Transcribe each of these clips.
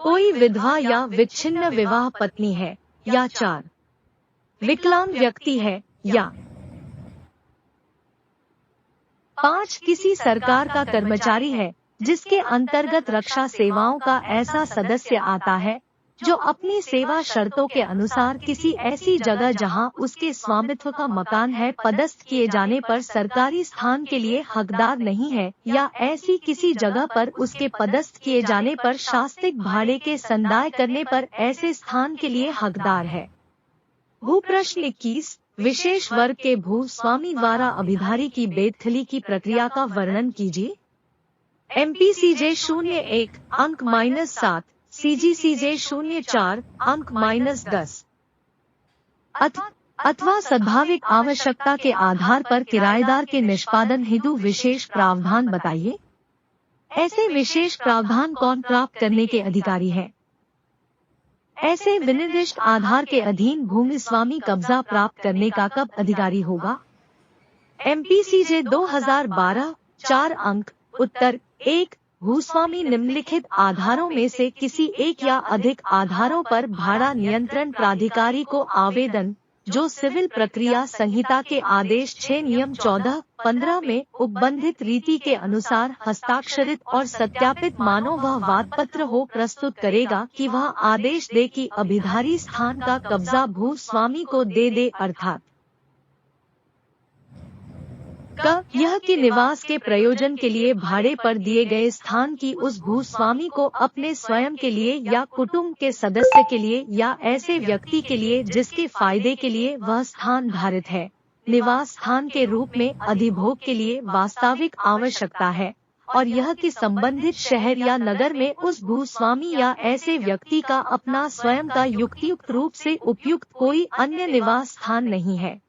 कोई विधवा या विच्छिन्न विवाह पत्नी है, या 4 विकलांग व्यक्ति है, या 5 किसी सरकार का कर्मचारी है जिसके अंतर्गत रक्षा सेवाओं का ऐसा सदस्य आता है जो अपनी सेवा शर्तों के अनुसार किसी ऐसी जगह जहां उसके स्वामित्व का मकान है पदस्थ किए जाने पर सरकारी स्थान के लिए हकदार नहीं है, या ऐसी किसी जगह पर उसके पदस्थ किए जाने पर शास्तिक भाड़े के संदाय करने पर ऐसे स्थान के लिए हकदार है। भू प्रश्न 21 विशेष वर्ग के भू स्वामी द्वारा अभिधारी की बेदखली की प्रक्रिया का वर्णन कीजिए। MPCJ 01 अंक -7, CGCJ 04 अंक -10। अथवा सद्भाविक आवश्यकता के आधार पर किराएदार के निष्पादन हेतु विशेष प्रावधान बताइए। ऐसे विशेष प्रावधान कौन प्राप्त करने के अधिकारी है? ऐसे विनिर्दिष्ट आधार के अधीन भूमि स्वामी कब्जा प्राप्त करने का कब अधिकारी होगा? MPCJ 2012 4 अंक। उत्तर 1 भूस्वामी निम्नलिखित आधारों में से किसी एक या अधिक आधारों पर भाड़ा नियंत्रण प्राधिकारी को आवेदन जो सिविल प्रक्रिया संहिता के आदेश 6 नियम 14-15 में उपबंधित रीति के अनुसार हस्ताक्षरित और सत्यापित मानो वह वाद पत्र हो प्रस्तुत करेगा कि वह आदेश दे कि अभिधारी स्थान का कब्जा भू स्वामी को दे अर्थात यह कि निवास के प्रयोजन के लिए भाड़े पर दिए गए स्थान की उस भूस्वामी को अपने स्वयं के लिए या कुटुंब के सदस्य के लिए या ऐसे व्यक्ति के लिए जिसके फायदे के लिए वह स्थान धारित है, निवास स्थान के रूप में अधिभोग के लिए वास्तविक आवश्यकता है, और यह कि संबंधित शहर या नगर में उस भूस्वामी या ऐसे व्यक्ति का अपना स्वयं का युक्तियुक्त रूप से उपयुक्त कोई अन्य निवास स्थान नहीं है।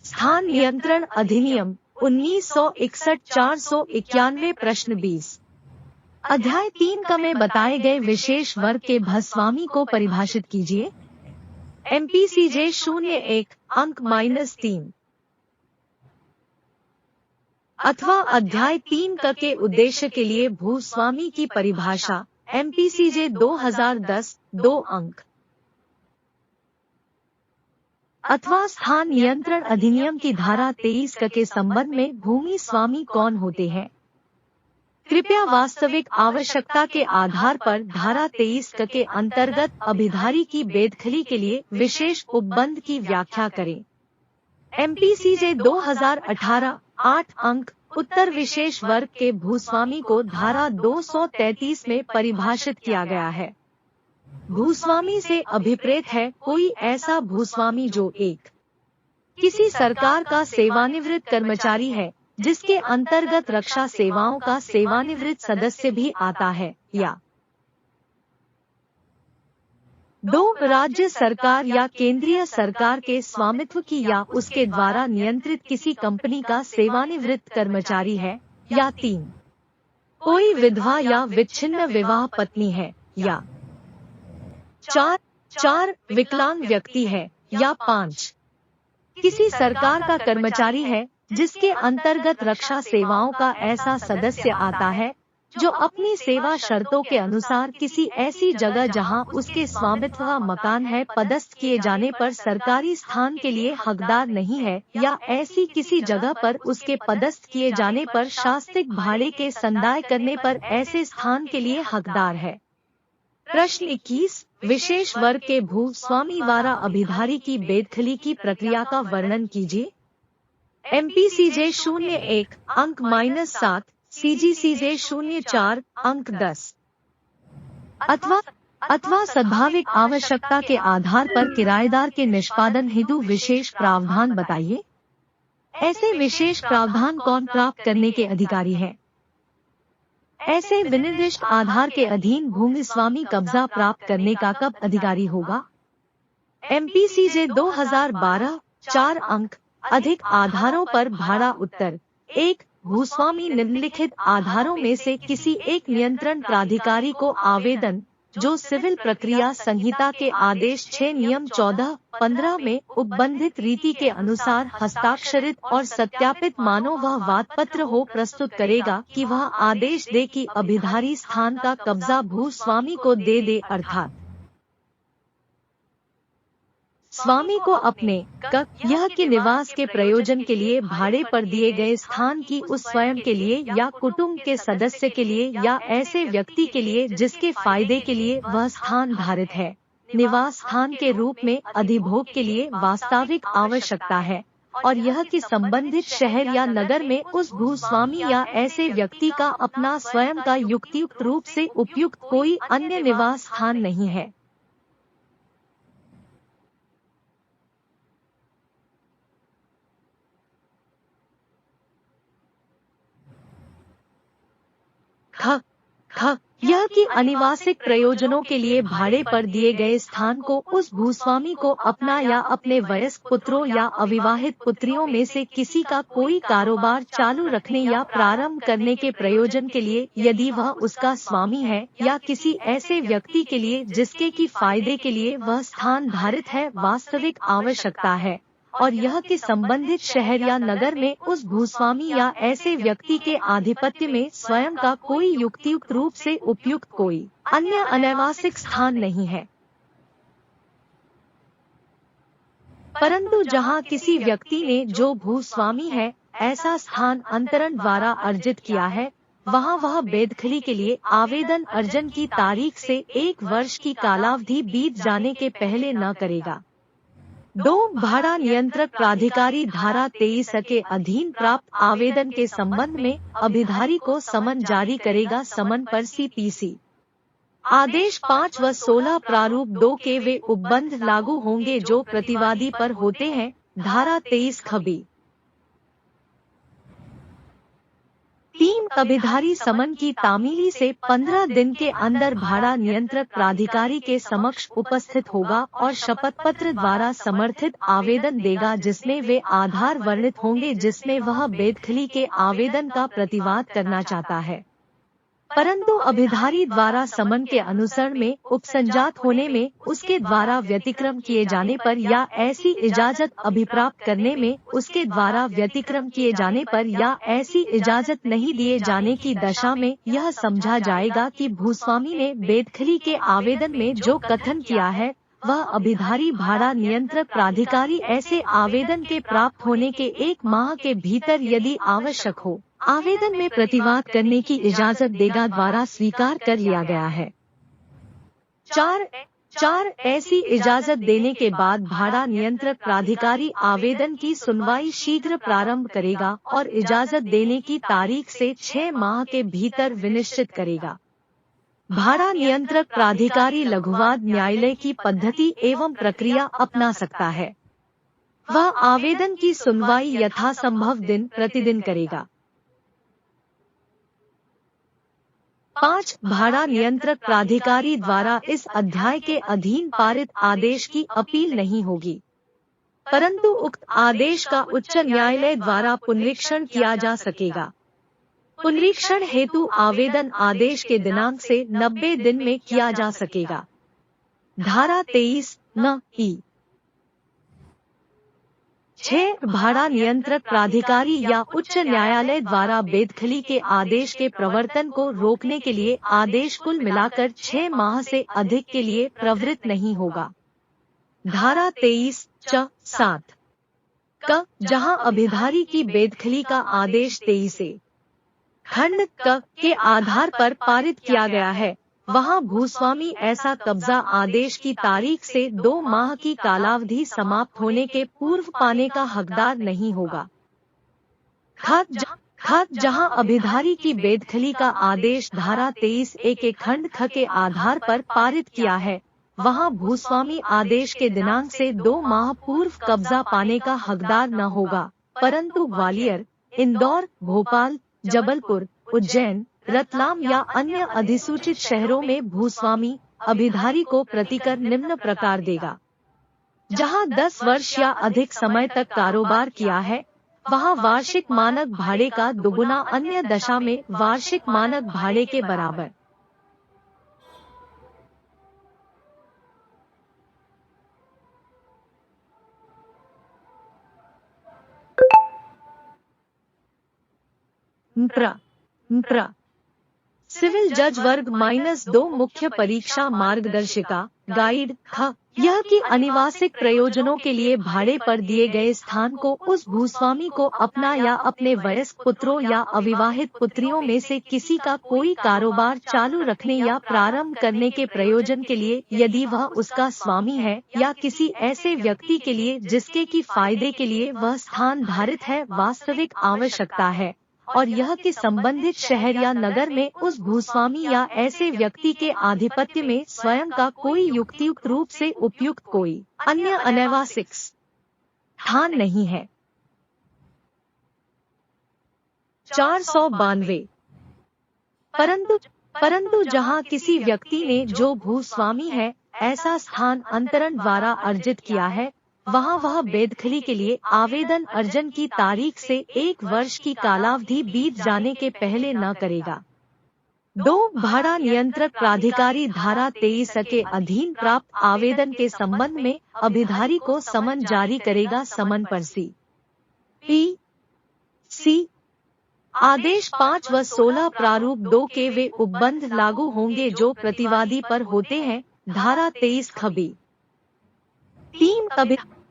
स्थान नियंत्रण अधिनियम 1961 491 प्रश्न 20 अध्याय 3 में बताए गए विशेष वर्ग के भस्वामी को परिभाषित कीजिए। MPCJ 01 अंक -3 अथवा अध्याय 3 के उद्देश्य के लिए भूस्वामी की परिभाषा MPCJ 2010 2 अंक अथवा स्थान नियंत्रण अधिनियम की धारा 23 के संबंध में भूमि स्वामी कौन होते हैं? कृपया वास्तविक आवश्यकता के आधार पर धारा 23 के अंतर्गत अभिधारी की बेदखली के लिए विशेष उपबंध की व्याख्या करें। MPCJ 2018 8 अंक। उत्तर विशेष वर्ग के भूस्वामी को धारा 233 में परिभाषित किया गया है। भूस्वामी से अभिप्रेत है कोई ऐसा भूस्वामी जो एक किसी सरकार का सेवानिवृत्त कर्मचारी है जिसके अंतर्गत रक्षा सेवाओं का सेवानिवृत्त सदस्य भी आता है, या 2 राज्य सरकार या केंद्रीय सरकार के स्वामित्व की या उसके द्वारा नियंत्रित किसी कंपनी का सेवानिवृत्त कर्मचारी है, या 3 कोई विधवा या विच्छिन्न विवाह पत्नी है, या 4 विकलांग व्यक्ति है, या 5 किसी सरकार का कर्मचारी है जिसके अंतर्गत रक्षा सेवाओं का ऐसा सदस्य आता है जो अपनी सेवा शर्तों के अनुसार किसी ऐसी जगह जहां उसके स्वामित्व का मकान है पदस्थ किए जाने पर सरकारी स्थान के लिए हकदार नहीं है, या ऐसी किसी जगह पर उसके पदस्थ किए जाने पर शास्तिक भाड़े के संदाय करने पर ऐसे स्थान के लिए हकदार है। प्रश्न 21 विशेष वर्ग के भू स्वामी द्वारा अभिधारी की बेदखली की प्रक्रिया का वर्णन कीजिए। MPCJ 01 अंक -7, CGCJ 04 अंक 10 अथवा सद्भाविक आवश्यकता के आधार पर किराएदार के निष्पादन हेतु विशेष प्रावधान बताइए। ऐसे विशेष प्रावधान कौन प्राप्त करने के अधिकारी है? ऐसे विनिर्दिष्ट आधार के अधीन भूमि स्वामी कब्जा प्राप्त करने का कब अधिकारी होगा? MPCJ 2012 4 अंक। अधिक आधारों पर भाड़ा। उत्तर 1 भूस्वामी निम्नलिखित आधारों में से किसी एक नियंत्रण प्राधिकारी को आवेदन जो सिविल प्रक्रिया संहिता के आदेश 6 नियम 14-15 में उपबंधित रीति के अनुसार हस्ताक्षरित और सत्यापित मानो वह वादपत्र हो प्रस्तुत करेगा कि वह आदेश दे कि अभिधारी स्थान का कब्जा भूस्वामी को दे अर्थात स्वामी को अपने यह कि निवास के प्रयोजन के लिए भाड़े पर दिए गए स्थान की उस स्वयं के लिए या कुटुंब के सदस्य के लिए या ऐसे व्यक्ति के लिए जिसके फायदे के लिए वह स्थान धारित है, निवास स्थान के रूप में अधिभोग के लिए वास्तविक आवश्यकता है, और यह कि संबंधित शहर या नगर में उस भूस्वामी या ऐसे व्यक्ति का अपना स्वयं का युक्तियुक्त रूप से उपयुक्त कोई अन्य निवास स्थान नहीं है। यह कि अनिवासिक प्रयोजनों के लिए भाड़े पर दिए गए स्थान को उस भूस्वामी को अपना या अपने वयस्क पुत्रों या अविवाहित पुत्रियों में से किसी का कोई कारोबार चालू रखने या प्रारंभ करने के प्रयोजन के लिए यदि वह उसका स्वामी है या किसी ऐसे व्यक्ति के लिए जिसके की फायदे के लिए वह स्थान धारित है वास्तविक आवश्यकता है, और यह कि संबंधित शहर या नगर में उस भूस्वामी या ऐसे व्यक्ति के आधिपत्य में स्वयं का कोई युक्तियुक्त रूप से उपयुक्त कोई अन्य अनैवासिक स्थान नहीं है। परंतु जहां किसी व्यक्ति ने जो भूस्वामी है ऐसा स्थान अंतरण द्वारा अर्जित किया है, वहां वह बेदखली के लिए आवेदन अर्जन की तारीख से 1 वर्ष की कालावधि बीत जाने के पहले न करेगा। 2 भाड़ा नियंत्रक प्राधिकारी धारा 23 के अधीन प्राप्त आवेदन के संबंध में अभिधारी को समन जारी करेगा। समन पर CPC आदेश 5 व 16 प्रारूप 2 के वे उपबंध लागू होंगे जो प्रतिवादी पर होते हैं। धारा 23 खबी 3 अभिधारी समन की तामीली से 15 दिन के अंदर भाड़ा नियंत्रक प्राधिकारी के समक्ष उपस्थित होगा और शपथ पत्र द्वारा समर्थित आवेदन देगा जिसमें वे आधार वर्णित होंगे जिसमें वह बेदखली के आवेदन का प्रतिवाद करना चाहता है। परंतु अभिधारी द्वारा समन के अनुसरण में उपसंजात होने में उसके द्वारा व्यतिक्रम किए जाने पर या ऐसी इजाजत अभिप्राप्त करने में उसके द्वारा व्यतिक्रम किए जाने पर या ऐसी इजाजत नहीं दिए जाने की दशा में यह समझा जाएगा कि भूस्वामी ने बेदखली के आवेदन में जो कथन किया है वह अभिधारी भाड़ा नियंत्रक प्राधिकारी ऐसे आवेदन के प्राप्त होने के 1 माह के भीतर यदि आवश्यक हो आवेदन में प्रतिवाद करने की इजाजत देगा द्वारा स्वीकार कर लिया गया है। 4 ऐसी इजाजत देने के बाद भाड़ा नियंत्रक प्राधिकारी आवेदन की सुनवाई शीघ्र प्रारंभ करेगा और इजाजत देने की तारीख से 6 माह के भीतर विनिश्चित करेगा। भाड़ा नियंत्रक प्राधिकारी लघुवाद न्यायालय की पद्धति एवं प्रक्रिया अपना सकता है। वह आवेदन की सुनवाई यथासंभव दिन प्रतिदिन करेगा। 5 भाड़ा नियंत्रक प्राधिकारी द्वारा इस अध्याय के अधीन पारित आदेश की अपील नहीं होगी, परंतु उक्त आदेश का उच्च न्यायालय द्वारा पुनरीक्षण किया जा सकेगा। पुनरीक्षण हेतु आवेदन आदेश के दिनांक से 90 दिन में किया जा सकेगा। धारा 23 न ई 6 भाड़ा नियंत्रक प्राधिकारी या उच्च न्यायालय द्वारा बेदखली के आदेश के प्रवर्तन को रोकने के लिए आदेश कुल मिलाकर 6 माह से अधिक के लिए प्रवृत्त नहीं होगा। धारा 23 7 क जहां अभिधारी की बेदखली का आदेश 23 खंड क के आधार पर पारित किया गया है, वहां भूस्वामी ऐसा कब्जा आदेश की तारीख से 2 माह की कालावधि समाप्त होने के पूर्व पाने का हकदार नहीं होगा। जहां अभिधारी की बेदखली का आदेश धारा 23 के खंड ख के आधार पर पारित किया है, वहां भूस्वामी आदेश के दिनांक से 2 माह पूर्व कब्जा पाने का हकदार न होगा, परंतु ग्वालियर, इंदौर, भोपाल, जबलपुर, उज्जैन, रतलाम या अन्य अधिसूचित शहरों में भूस्वामी अभिधारी को प्रतिकर निम्न प्रकार देगा। जहां 10 वर्ष या अधिक समय तक कारोबार किया है, वहां वार्षिक मानक भाड़े का दुगुना, अन्य दशा में वार्षिक मानक भाड़े के बराबर। प्र सिविल जज वर्ग -2 मुख्य परीक्षा मार्गदर्शिका गाइड ख यह कि अनिवासिक प्रयोजनों के लिए भाड़े पर दिए गए स्थान को उस भूस्वामी को अपना या अपने वयस्क पुत्रों या अविवाहित पुत्रियों में से किसी का कोई कारोबार चालू रखने या प्रारंभ करने के प्रयोजन के लिए, यदि वह उसका स्वामी है, या किसी ऐसे व्यक्ति के लिए जिसके की फायदे के लिए वह स्थान धारित है, वास्तविक आवश्यकता है, और यह कि संबंधित शहर या नगर में उस भूस्वामी या ऐसे व्यक्ति के आधिपत्य में स्वयं का कोई युक्तियुक्त रूप से उपयुक्त कोई अन्य अनैवासिक स्थान नहीं है। 492 परंतु जहाँ किसी व्यक्ति ने जो भूस्वामी है ऐसा स्थान अंतरण द्वारा अर्जित किया है, वहाँ वह बेदखली के लिए आवेदन अर्जन की तारीख से 1 वर्ष की कालावधि बीत जाने के पहले न करेगा। 2 भाड़ा नियंत्रक प्राधिकारी धारा 23 के अधीन प्राप्त आवेदन के संबंध में अभिधारी को समन जारी करेगा। समन पर सी आदेश 5 व 16 प्रारूप 2 के वे उपबंध लागू होंगे जो प्रतिवादी पर होते हैं। धारा 23 खबी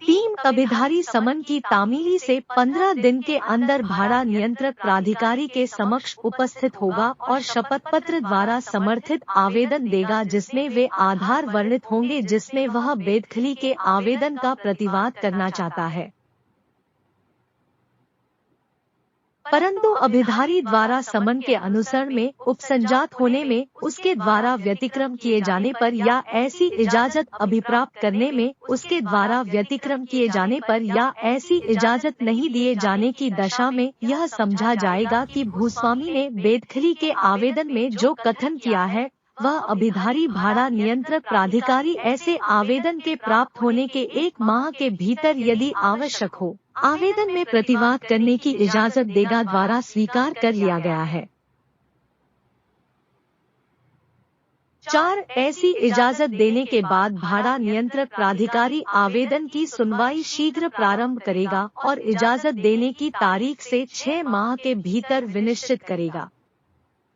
3 अभिधारी समन की तामीली से 15 दिन के अंदर भाड़ा नियंत्रक प्राधिकारी के समक्ष उपस्थित होगा और शपथ पत्र द्वारा समर्थित आवेदन देगा जिसमें वे आधार वर्णित होंगे जिसमें वह बेदखली के आवेदन का प्रतिवाद करना चाहता है। परंतु अभिधारी द्वारा समन के अनुसरण में उपसंजात होने में, उसके द्वारा व्यतिक्रम किए जाने पर या ऐसी इजाजत अभिप्राप्त करने में उसके द्वारा व्यतिक्रम किए जाने पर या ऐसी इजाजत नहीं दिए जाने की दशा में यह समझा जाएगा कि भूस्वामी ने बेदखली के आवेदन में जो कथन किया है वह अभिधारी भाड़ा नियंत्रक प्राधिकारी ऐसे आवेदन के प्राप्त होने के 1 माह के भीतर यदि आवश्यक हो आवेदन में प्रतिवाद करने की इजाजत देगा द्वारा स्वीकार कर लिया गया है। 4 ऐसी इजाजत देने के बाद भाड़ा नियंत्रक प्राधिकारी आवेदन की सुनवाई शीघ्र प्रारंभ करेगा और इजाजत देने की तारीख से 6 माह के भीतर विनिश्चित करेगा।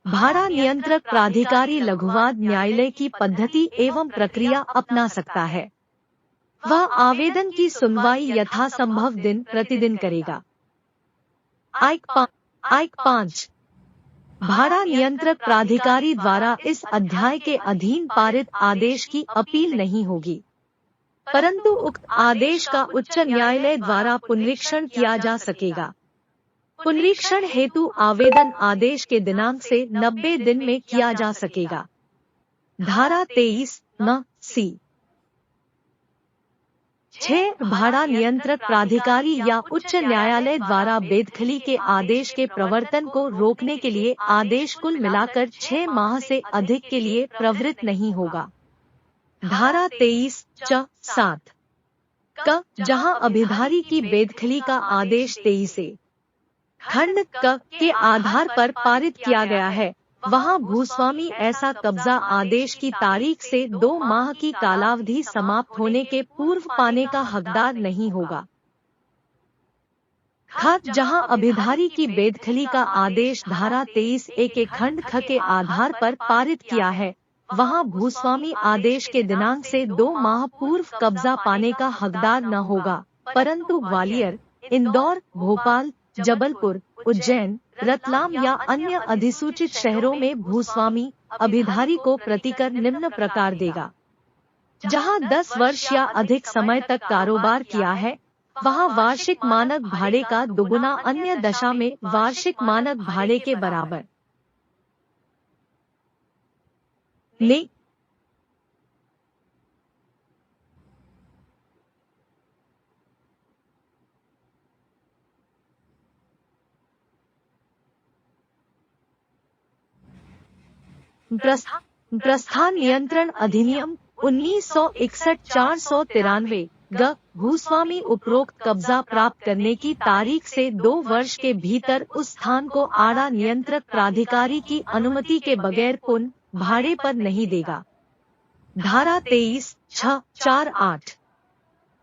भाड़ा नियंत्रक प्राधिकारी लघुवाद न्यायालय की पद्धति एवं प्रक्रिया अपना सकता है। वह आवेदन की सुनवाई यथासंभव दिन प्रतिदिन करेगा। आइक 5 भाड़ा नियंत्रक प्राधिकारी द्वारा इस अध्याय के अधीन पारित आदेश की अपील नहीं होगी, परंतु उक्त आदेश का उच्च न्यायालय द्वारा पुनरीक्षण किया जा सकेगा। पुनरीक्षण हेतु आवेदन आदेश के दिनांक से 90 दिन में किया जा सकेगा। धारा 23 न सी 6 भाड़ा नियंत्रक प्राधिकारी या उच्च न्यायालय द्वारा बेदखली के आदेश के प्रवर्तन को रोकने के लिए आदेश कुल मिलाकर 6 माह से अधिक के लिए प्रवृत्त नहीं होगा। धारा 23 च 7 क जहां अभिधारी की बेदखली का आदेश 23 खंड क के आधार पर पारित किया गया है, वहां भूस्वामी ऐसा कब्जा आदेश की तारीख से 2 माह की कालावधि समाप्त होने के पूर्व पाने का हकदार नहीं होगा। ख जहां अभिधारी की बेदखली का आदेश धारा 23 के खंड ख के आधार पर पारित किया है, वहां भूस्वामी आदेश के दिनांक से 2 माह पूर्व कब्जा पाने का हकदार न होगा, परंतु ग्वालियर, इंदौर, भोपाल, जबलपुर, उज्जैन, रतलाम या अन्य अधिसूचित शहरों में भूस्वामी अभिधारी को प्रतिकर निम्न प्रकार देगा। जहां 10 वर्ष या अधिक समय तक कारोबार किया है, वहां वार्षिक मानक भाड़े का दुगुना, अन्य दशा में वार्षिक मानक भाड़े के बराबर ले। प्रस्थान नियंत्रण अधिनियम 1961 493 ग भूस्वामी उपरोक्त कब्जा प्राप्त करने की तारीख से 2 वर्ष के भीतर उस स्थान को आड़ा नियंत्रक प्राधिकारी की अनुमति के बगैर पुनः भाड़े पर नहीं देगा। धारा 23 6 4 8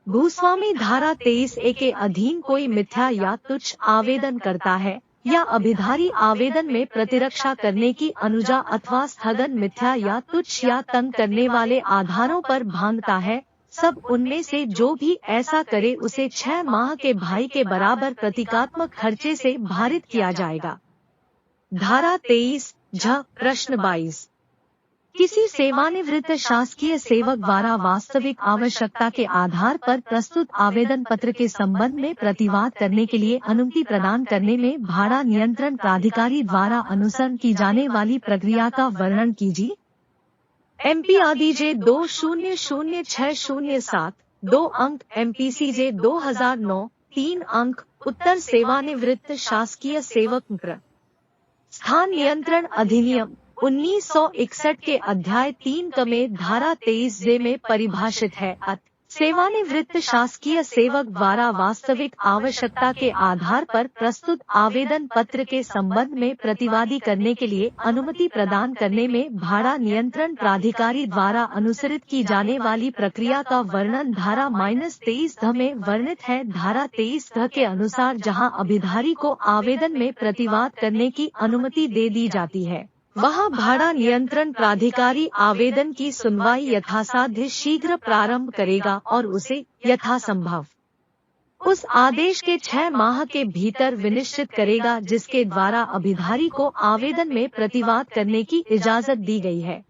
भूस्वामी धारा 23 के अधीन कोई मिथ्या या तुच्छ आवेदन करता है, या अभिधारी आवेदन में प्रतिरक्षा करने की अनुजा अथवा स्थगन मिथ्या या तुच्छ या तंग करने वाले आधारों पर भांगता है, सब उनमें से जो भी ऐसा करे उसे 6 माह के भाई के बराबर प्रतीकात्मक खर्चे से भारित किया जाएगा। धारा 23 झ प्रश्न 22 किसी सेवानिवृत्त शासकीय सेवक द्वारा वास्तविक आवश्यकता के आधार पर प्रस्तुत आवेदन पत्र के संबंध में प्रतिवाद करने के लिए अनुमति प्रदान करने में भाड़ा नियंत्रण प्राधिकारी द्वारा अनुसरण की जाने वाली प्रक्रिया का वर्णन कीजिए। MPRDJ 200607 2 अंक, MPCJ 2009 3 अंक। उत्तर सेवानिवृत्त शासकीय सेवक स्थान नियंत्रण अधिनियम 1961 के अध्याय 3 क में धारा 23 जे में परिभाषित है। सेवानिवृत्त शासकीय सेवक द्वारा वास्तविक आवश्यकता के आधार पर प्रस्तुत आवेदन पत्र के संबंध में प्रतिवादी करने के लिए अनुमति प्रदान करने में भाड़ा नियंत्रण प्राधिकारी द्वारा अनुसरित की जाने वाली प्रक्रिया का वर्णन धारा -23 ध में वर्णित है। धारा 23 ध के अनुसार जहां अभिधारी को आवेदन में प्रतिवाद करने की अनुमति दे दी जाती है, वहां भाड़ा नियंत्रण प्राधिकारी आवेदन की सुनवाई यथासाध्य शीघ्र प्रारंभ करेगा और उसे यथासंभव उस आदेश के 6 माह के भीतर विनिश्चित करेगा जिसके द्वारा अभिधारी को आवेदन में प्रतिवाद करने की इजाजत दी गई है।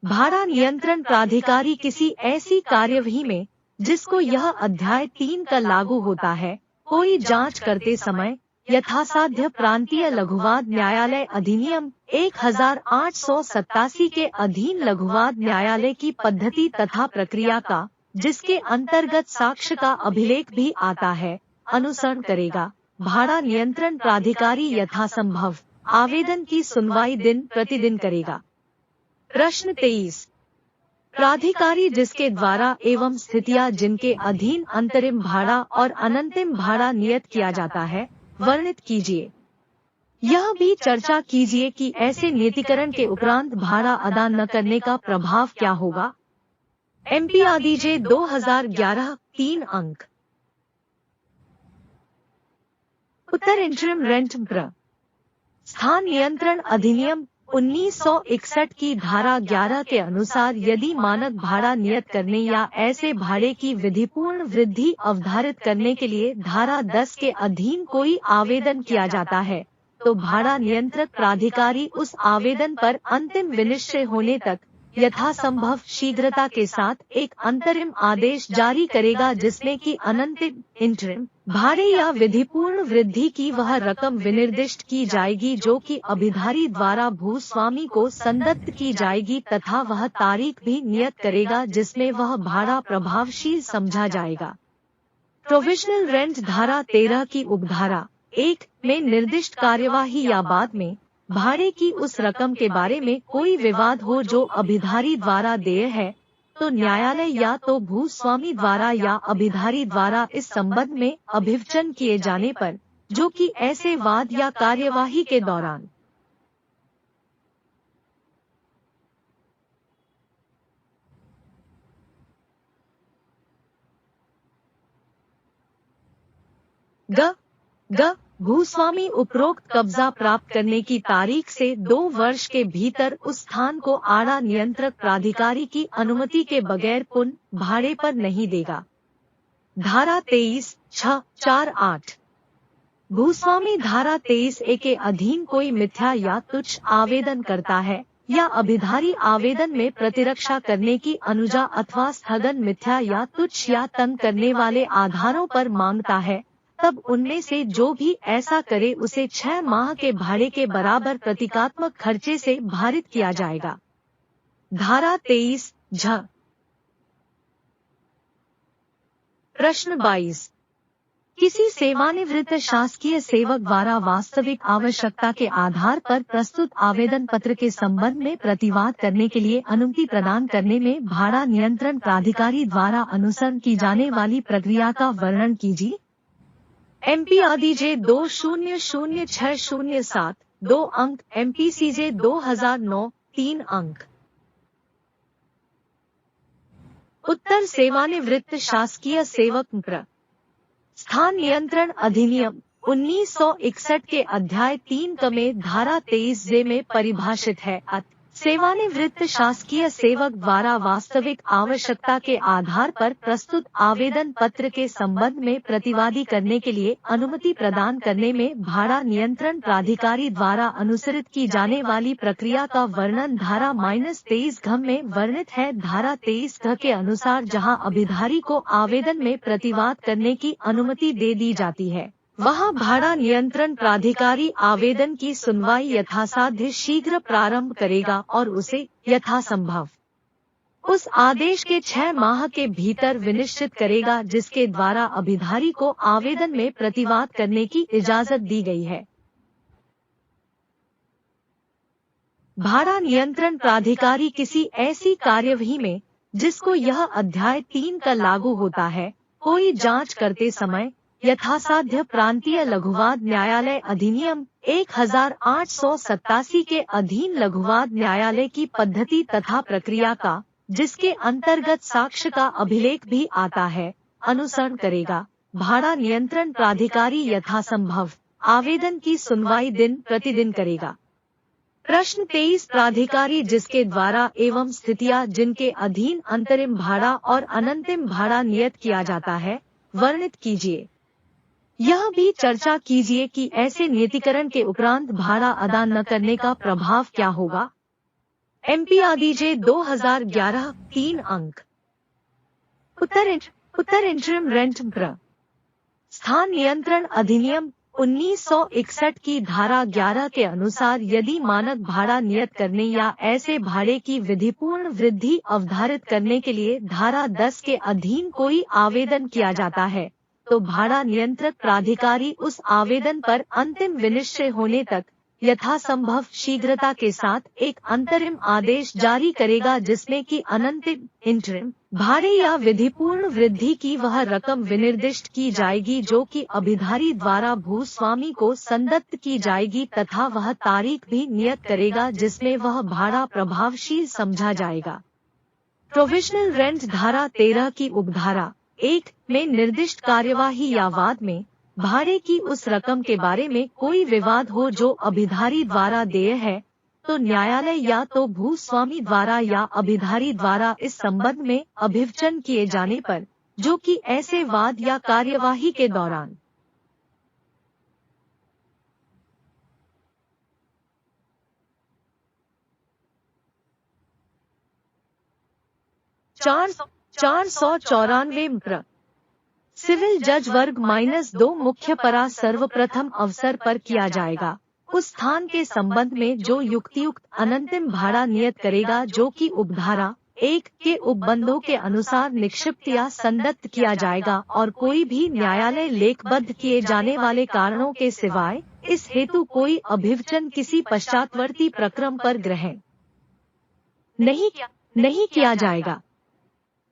भाड़ा नियंत्रण प्राधिकारी किसी ऐसी कार्यवाही में जिसको यह अध्याय 3 का लागू होता है, कोई जांच करते समय यथासाध्य प्रांतीय लघुवाद न्यायालय अधिनियम 1887 के अधीन लघुवाद न्यायालय की पद्धति तथा प्रक्रिया का, जिसके अंतर्गत साक्ष्य का अभिलेख भी आता है, अनुसरण करेगा। भाड़ा नियंत्रण प्राधिकारी यथासंभव आवेदन की सुनवाई दिन प्रतिदिन करेगा। प्रश्न 23 प्राधिकारी जिसके द्वारा एवं स्थितियां जिनके अधीन अंतरिम भाड़ा और अनंतिम भाड़ा नियत किया जाता है, वर्णित कीजिए। यह भी चर्चा कीजिए कि ऐसे नियतिकरण के उपरांत भाड़ा अदा न करने का प्रभाव क्या होगा। MPRDJ 2011 3 अंक। उत्तर इंटरिम रेंट स्थान नियंत्रण अधिनियम 1961 की धारा 11 के अनुसार यदि मानक भाड़ा नियत करने या ऐसे भाड़े की विधिपूर्ण वृद्धि अवधारित करने के लिए धारा 10 के अधीन कोई आवेदन किया जाता है, तो भाड़ा नियंत्रक प्राधिकारी उस आवेदन पर अंतिम विनिश्चय होने तक यथासंभव शीघ्रता के साथ एक अंतरिम आदेश जारी करेगा जिसमें कि अनंतिम इंटरिम भाड़े या विधिपूर्ण वृद्धि की वह रकम विनिर्दिष्ट की जाएगी जो कि अभिधारी द्वारा भूस्वामी को संदत्त की जाएगी तथा वह तारीख भी नियत करेगा जिसमें वह भाड़ा प्रभावशील समझा जाएगा। प्रोविजनल रेंट धारा 13 की उपधारा 1 में निर्दिष्ट कार्यवाही या बाद में भाड़े की उस रकम के बारे में कोई विवाद हो जो अभिधारी द्वारा देय है, तो न्यायालय या तो भूस्वामी द्वारा या अभिधारी द्वारा इस संबंध में अभिवचन किए जाने पर, जो कि ऐसे वाद या कार्यवाही के दौरान भूस्वामी उपरोक्त कब्जा प्राप्त करने की तारीख से 2 वर्ष के भीतर उस स्थान को आड़ा नियंत्रक प्राधिकारी की अनुमति के बगैर पुनः भाड़े पर नहीं देगा। धारा 23(6)(4)(8) भूस्वामी धारा 23(a) के अधीन कोई मिथ्या या तुच्छ आवेदन करता है या अभिधारी आवेदन में प्रतिरक्षा करने की अनुजा अथवा स्थगन मिथ्या या तुच्छ या तंग करने वाले आधारों पर मांगता है, तब उनमें से जो भी ऐसा करे उसे 6 माह के भाड़े के बराबर प्रतीकात्मक खर्चे से भारित किया जाएगा। धारा 23(झ) प्रश्न 22 किसी सेवानिवृत्त शासकीय सेवक द्वारा वास्तविक आवश्यकता के आधार पर प्रस्तुत आवेदन पत्र के संबंध में प्रतिवाद करने के लिए अनुमति प्रदान करने में भाड़ा नियंत्रण प्राधिकारी द्वारा अनुसरण की जाने वाली प्रक्रिया का वर्णन कीजिए। MPRDJ 200607 2 अंक, MPCJ 2009 3 अंक। उत्तर सेवानिवृत्त शासकीय सेवक स्थान नियंत्रण अधिनियम 1961 के अध्याय 3 क में धारा 23 जे में परिभाषित है। सेवानिवृत्त शासकीय सेवक द्वारा वास्तविक आवश्यकता के आधार पर प्रस्तुत आवेदन पत्र के संबंध में प्रतिवादी करने के लिए अनुमति प्रदान करने में भाड़ा नियंत्रण प्राधिकारी द्वारा अनुसरित की जाने वाली प्रक्रिया का वर्णन धारा -23 घ में वर्णित है। धारा 23 घ के अनुसार जहां अभिधारी को आवेदन में प्रतिवाद करने की अनुमति दे दी जाती है, वहां भाड़ा नियंत्रण प्राधिकारी आवेदन की सुनवाई यथासाध्य शीघ्र प्रारंभ करेगा और उसे यथासंभव उस आदेश के 6 माह के भीतर विनिश्चित करेगा जिसके द्वारा अभिधारी को आवेदन में प्रतिवाद करने की इजाजत दी गई है। भाड़ा नियंत्रण प्राधिकारी किसी ऐसी कार्यवाही में जिसको यह अध्याय 3 का लागू होता है, कोई जांच करते समय यथासाध्य प्रांतीय लघुवाद न्यायालय अधिनियम 1887 के अधीन लघुवाद न्यायालय की पद्धति तथा प्रक्रिया का, जिसके अंतर्गत साक्ष्य का अभिलेख भी आता है, अनुसरण करेगा। भाड़ा नियंत्रण प्राधिकारी यथासंभव आवेदन की सुनवाई दिन प्रतिदिन करेगा। प्रश्न 23 प्राधिकारी जिसके द्वारा एवं स्थितियां जिनके अधीन अंतरिम भाड़ा और अनंतिम भाड़ा नियत किया जाता है, वर्णित कीजिए। यह भी चर्चा कीजिए कि ऐसे नियतिकरण के उपरांत भाड़ा अदा न करने का प्रभाव क्या होगा। MPRDJ 2011 3 अंक। उत्तर इंटरिम रेंट स्थान नियंत्रण अधिनियम 1961 की धारा 11 के अनुसार यदि मानक भाड़ा नियत करने या ऐसे भाड़े की विधिपूर्ण वृद्धि अवधारित करने के लिए धारा 10 के अधीन कोई आवेदन किया जाता है, तो भाड़ा नियंत्रक प्राधिकारी उस आवेदन पर अंतिम विनिश्चय होने तक यथासंभव शीघ्रता के साथ एक अंतरिम आदेश जारी करेगा जिसमें कि अनंतिम इंटरिम भाड़े या विधिपूर्ण वृद्धि की वह रकम विनिर्दिष्ट की जाएगी जो कि अभिधारी द्वारा भूस्वामी को संदत्त की जाएगी तथा वह तारीख भी नियत करेगा जिसमें वह भाड़ा प्रभावशील समझा जाएगा। प्रोविजनल रेंट धारा 13 की उपधारा 1 में निर्दिष्ट कार्यवाही या वाद में भाड़े की उस रकम के बारे में कोई विवाद हो जो अभिधारी द्वारा देय है, तो न्यायालय या तो भूस्वामी द्वारा या अभिधारी द्वारा इस संबंध में अभिवचन किए जाने पर, जो कि ऐसे वाद या कार्यवाही के दौरान चार सौ 494 सिविल जज वर्ग -2 मुख्य परा सर्वप्रथम अवसर पर किया जाएगा, उस स्थान के संबंध में जो युक्तियुक्त अनंतिम भाड़ा नियत करेगा जो कि उपधारा 1 के उपबंधों के अनुसार निक्षिप्त या संदत्त किया जाएगा और कोई भी न्यायालय लेखबद्ध किए जाने वाले कारणों के सिवाय इस हेतु कोई अभिवचन किसी पश्चातवर्ती प्रक्रम पर ग्रहण नहीं किया जाएगा।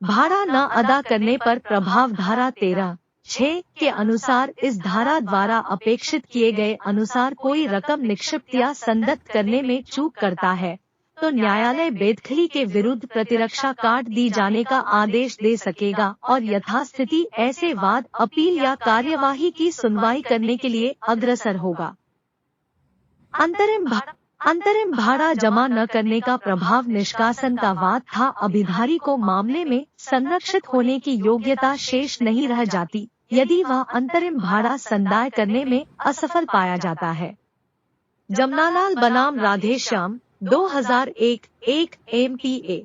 भाड़ा न अदा करने पर प्रभाव धारा 13(6) के अनुसार इस धारा द्वारा अपेक्षित किए गए अनुसार कोई रकम निक्षिप्त या संदत्त करने में चूक करता है, तो न्यायालय बेदखली के विरुद्ध प्रतिरक्षा काट दी जाने का आदेश दे सकेगा और यथास्थिति ऐसे वाद, अपील या कार्यवाही की सुनवाई करने के लिए अग्रसर होगा। अंतरिम भाड़ा जमा न करने का प्रभाव निष्कासन का वाद था। अभिधारी को मामले में संरक्षित होने की योग्यता शेष नहीं रह जाती यदि वह अंतरिम भाड़ा संदाय करने में असफल पाया जाता है। जमनालाल बनाम राधेश्याम 2001 1 MPA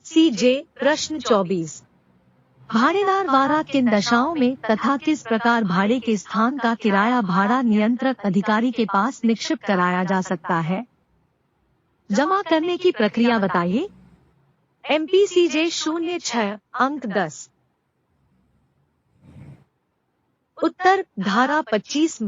CJ प्रश्न 24 भाड़ेदार द्वारा किन दशाओं में तथा किस प्रकार भाड़े के स्थान का किराया भाड़ा नियंत्रक अधिकारी के पास निक्षिप्त कराया जा सकता है? जमा करने की प्रक्रिया बताइए। MPCJ 06 अंक 10। उत्तर धारा 25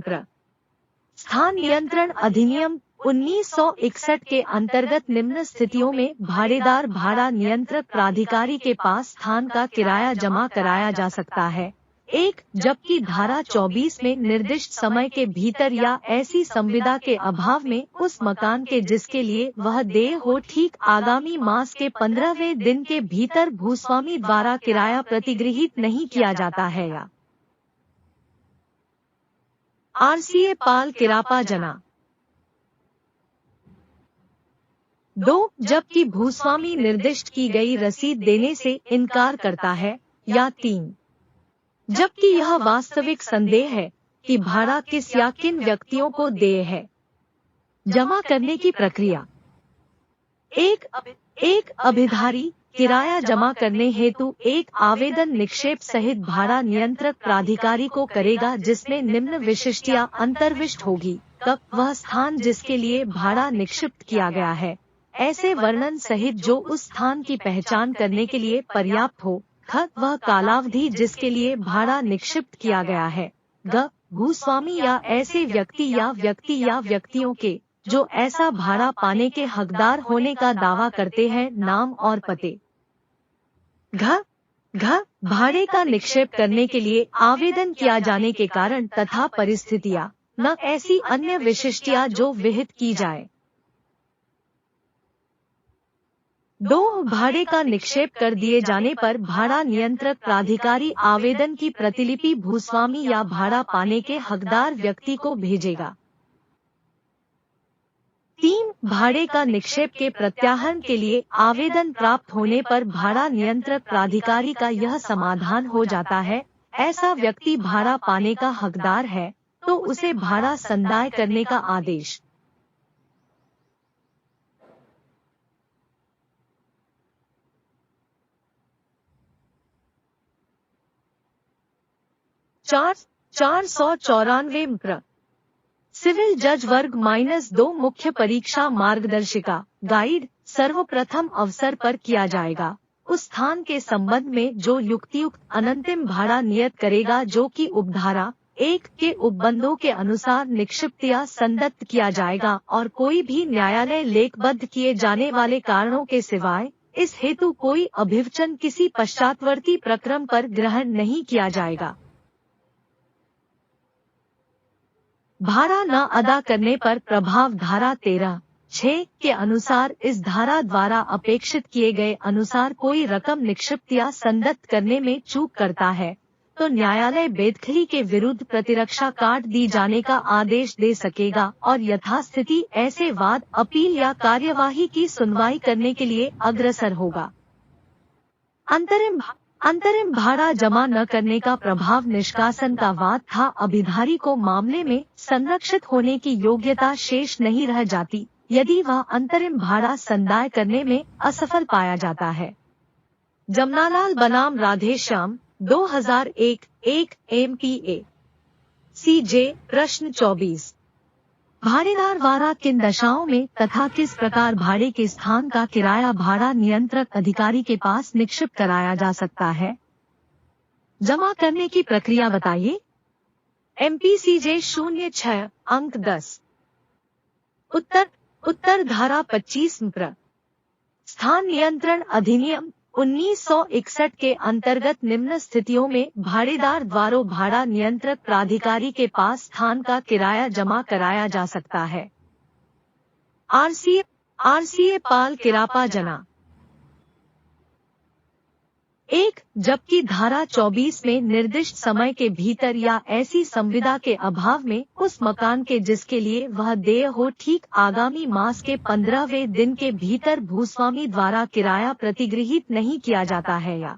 स्थान नियंत्रण अधिनियम 1961 के अंतर्गत निम्न स्थितियों में भाड़ेदार भाड़ा नियंत्रक प्राधिकारी के पास स्थान का किराया जमा कराया जा सकता है। 1. जबकि धारा 24 में निर्दिष्ट समय के भीतर या ऐसी संविदा के अभाव में उस मकान के जिसके लिए वह देय हो ठीक आगामी मास के 15वें दिन के भीतर भूस्वामी द्वारा किराया प्रतिगृहित नहीं किया जाता है या RCA पाल किरापा जना। 2 जबकि भूस्वामी निर्दिष्ट की गई रसीद देने से इनकार करता है, या 3 जबकि यह वास्तविक संदेह है कि भाड़ा किस या किन व्यक्तियों को देय है। जमा करने की प्रक्रिया। एक अभिधारी किराया जमा करने हेतु एक आवेदन निक्षेप सहित भाड़ा नियंत्रक प्राधिकारी को करेगा जिसमें निम्न विशिष्टियां अंतर्विष्ट होगी। कब वह स्थान जिसके लिए भाड़ा निक्षिप्त किया गया है, ऐसे वर्णन सहित जो उस स्थान की पहचान करने के लिए पर्याप्त हो। ख वह कालावधि जिसके लिए भाड़ा निक्षिप्त किया गया है। ग भूस्वामी या ऐसे व्यक्ति या व्यक्तियों के जो ऐसा भाड़ा पाने के हकदार होने का दावा करते हैं, नाम और पते। घ भाड़े का निक्षेप करने के लिए आवेदन किया जाने के कारण तथा परिस्थितियां, न ऐसी अन्य विशिष्टियां जो विहित की जाए। 2 भाड़े का निक्षेप कर दिए जाने पर भाड़ा नियंत्रक प्राधिकारी आवेदन की प्रतिलिपि भूस्वामी या भाड़ा पाने के हकदार व्यक्ति को भेजेगा। 3 भाड़े का निक्षेप के प्रत्याहरण के लिए आवेदन प्राप्त होने पर भाड़ा नियंत्रक प्राधिकारी का यह समाधान हो जाता है, ऐसा व्यक्ति भाड़ा पाने का हकदार है, तो उसे भाड़ा संदाय करने का आदेश। चार 494 प्र सिविल जज वर्ग -2 मुख्य परीक्षा मार्गदर्शिका गाइड सर्वप्रथम अवसर पर किया जाएगा उस स्थान के संबंध में जो युक्तियुक्त अनंतिम भाड़ा नियत करेगा जो कि उपधारा 1 के उपबंधों के अनुसार निक्षिप्त या संदत्त किया जाएगा और कोई भी न्यायालय लेखबद्ध किए जाने वाले कारणों के सिवाय इस हेतु कोई अभिवचन किसी पश्चातवर्ती प्रक्रम पर ग्रहण नहीं किया जाएगा। भाड़ा न अदा करने पर प्रभाव धारा 13(6) के अनुसार इस धारा द्वारा अपेक्षित किए गए अनुसार कोई रकम निक्षिप्त या संदत्त करने में चूक करता है तो न्यायालय बेदखली के विरुद्ध प्रतिरक्षा काट दी जाने का आदेश दे सकेगा और यथास्थिति ऐसे वाद अपील या कार्यवाही की सुनवाई करने के लिए अग्रसर होगा। अंतरिम भाड़ा जमा न करने का प्रभाव निष्कासन का वाद था। अभिधारी को मामले में संरक्षित होने की योग्यता शेष नहीं रह जाती यदि वह अंतरिम भाड़ा संदाय करने में असफल पाया जाता है। जमनालाल बनाम राधेश्याम 2001 MPA CJ प्रश्न 24 भाड़ेदार द्वारा किन दशाओं में तथा किस प्रकार भाड़े के स्थान का किराया भाड़ा नियंत्रक अधिकारी के पास निक्षिप्त कराया जा सकता है? जमा करने की प्रक्रिया बताइए। MPCJ 06 अंक 10 उत्तर धारा 25 प्र स्थान नियंत्रण अधिनियम 1961 के अंतर्गत निम्न स्थितियों में भाड़ेदार द्वारा भाड़ा नियंत्रक प्राधिकारी के पास स्थान का किराया जमा कराया जा सकता है। RCA पाल किरापा जना। 1 जबकि धारा 24 में निर्दिष्ट समय के भीतर या ऐसी संविदा के अभाव में उस मकान के जिसके लिए वह देय हो ठीक आगामी मास के 15वें दिन के भीतर भूस्वामी द्वारा किराया प्रतिगृहीत नहीं किया जाता है या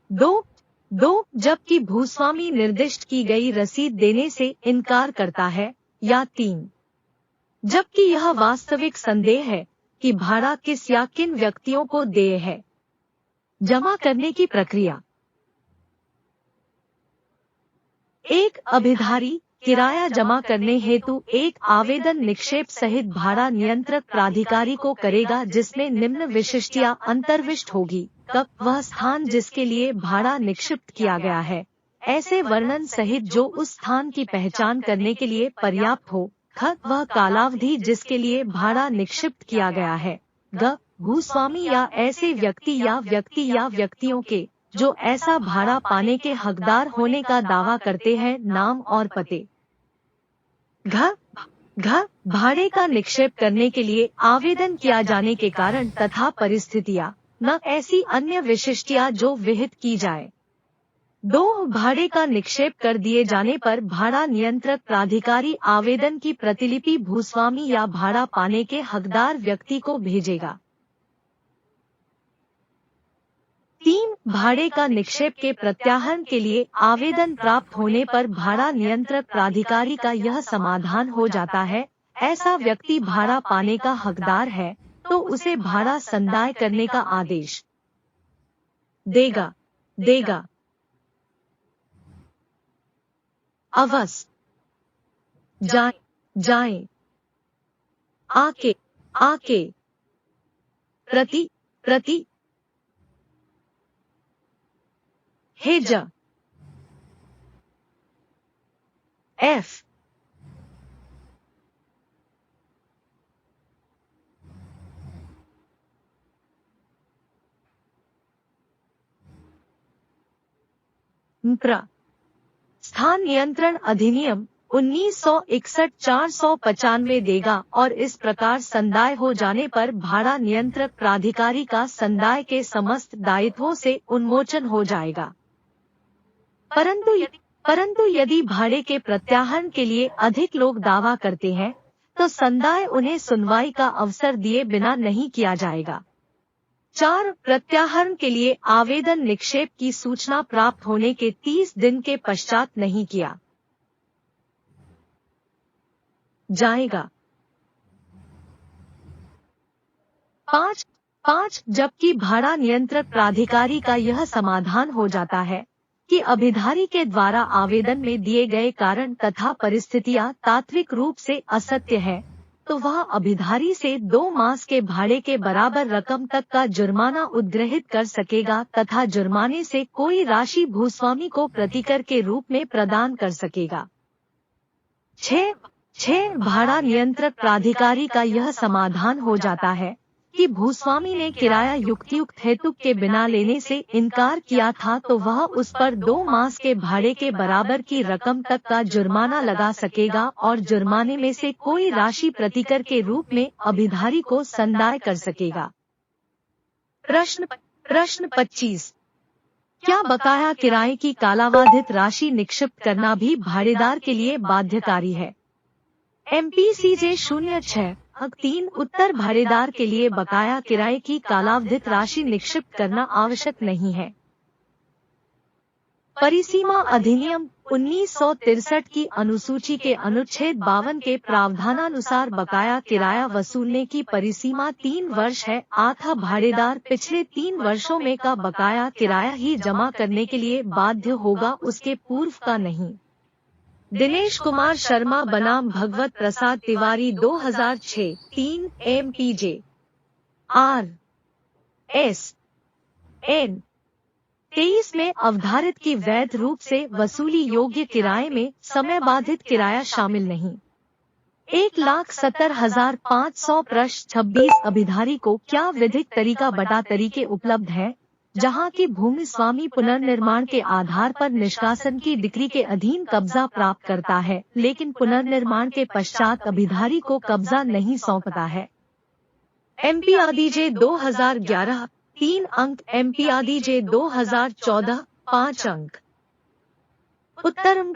2 जबकि भूस्वामी निर्दिष्ट की गई रसीद देने से इनकार करता है या 3 जबकि यह वास्तविक संदेह है कि भाड़ा किस या किन व्यक्तियों को देय है। जमा करने की प्रक्रिया। 1 अभिधारी किराया जमा करने हेतु एक आवेदन निक्षेप सहित भाड़ा नियंत्रक प्राधिकारी को करेगा जिसमें निम्न विशिष्टियां अंतर्विष्ट होगी। कब वह स्थान जिसके लिए भाड़ा निक्षिप्त किया गया है, ऐसे वर्णन सहित जो उस स्थान की पहचान करने के लिए पर्याप्त हो। ख वह कालावधि जिसके लिए भाड़ा निक्षिप्त किया गया है। ग भूस्वामी या ऐसे व्यक्ति या व्यक्तियों के जो ऐसा भाड़ा पाने के हकदार होने का दावा करते हैं, नाम और पते। घ भाड़े का निक्षेप करने के लिए आवेदन किया जाने के कारण तथा परिस्थितियां, न ऐसी अन्य विशिष्टियां जो विहित की जाए। 2 भाड़े का निक्षेप कर दिए जाने पर भाड़ा नियंत्रक प्राधिकारी आवेदन की प्रतिलिपि भूस्वामी या भाड़ा पाने के हकदार व्यक्ति को भेजेगा। 3 भाड़े का निक्षेप के प्रत्याहरण के लिए आवेदन प्राप्त होने पर भाड़ा नियंत्रक प्राधिकारी का यह समाधान हो जाता है, ऐसा व्यक्ति भाड़ा पाने का हकदार है, तो उसे भाड़ा संदाय करने का आदेश देगा। अवश्य जाएं, आके प्रति हेज एफ स्थान नियंत्रण अधिनियम 1961 495 देगा और इस प्रकार संदाय हो जाने पर भाड़ा नियंत्रक प्राधिकारी का संदाय के समस्त दायित्वों से उन्मोचन हो जाएगा। परंतु यदि भाड़े के प्रत्याहरण के लिए अधिक लोग दावा करते हैं, तो संदाय उन्हें सुनवाई का अवसर दिए बिना नहीं किया जाएगा। 4 प्रत्याहरण के लिए आवेदन निक्षेप की सूचना प्राप्त होने के 30 दिन के पश्चात नहीं किया जाएगा। 5 जबकि भाड़ा नियंत्रक प्राधिकारी का यह समाधान हो जाता है कि अभिधारी के द्वारा आवेदन में दिए गए कारण तथा परिस्थितियां तात्विक रूप से असत्य है, तो वह अभिधारी से 2 मास के भाड़े के बराबर रकम तक का जुर्माना उद्ग्रहित कर सकेगा तथा जुर्माने से कोई राशि भूस्वामी को प्रतिकर के रूप में प्रदान कर सकेगा। 6 भाड़ा नियंत्रक प्राधिकारी का यह समाधान हो जाता है कि भूस्वामी ने किराया युक्तियुक्त हेतु के बिना लेने से इनकार किया था, तो वह उस पर 2 मास के भाड़े के बराबर की रकम तक का जुर्माना लगा सकेगा और जुर्माने में से कोई राशि प्रतिकर के रूप में अभिधारी को संदाय कर सकेगा। प्रश्न 25। क्या बकाया किराए की कालावधित राशि निक्षिप्त करना भी भाड़ेदार के लिए बाध्यकारी है? MPCJ 06-3 उत्तर भाड़ेदार के लिए बकाया किराए की कालावधित राशि निक्षिप्त करना आवश्यक नहीं है। परिसीमा अधिनियम 1963 की अनुसूची के अनुच्छेद 52 के प्रावधानानुसार बकाया किराया वसूलने की परिसीमा 3 वर्ष है, अतः भाड़ेदार पिछले 3 वर्षों में का बकाया किराया ही जमा करने के लिए बाध्य होगा, उसके पूर्व का नहीं। दिनेश कुमार शर्मा बनाम भगवत प्रसाद तिवारी 2006 3 MPJ RSN 23 में अवधारित की वैध रूप से वसूली योग्य किराए में समय बाधित किराया शामिल नहीं। 1,70,500 प्रश्न 26 अभिधारी को क्या विधिक तरीका बटा तरीके उपलब्ध हैं, जहां की भूमि स्वामी पुनर्निर्माण के आधार पर निष्कासन की डिक्री के अधीन कब्जा प्राप्त करता है, लेकिन पुनर्निर्माण के पश्चात अभिधारी को कब्जा नहीं सौंपता है? MPADJ 2011 3 अंक, MPADJ 2014 5 अंक। उत्तरम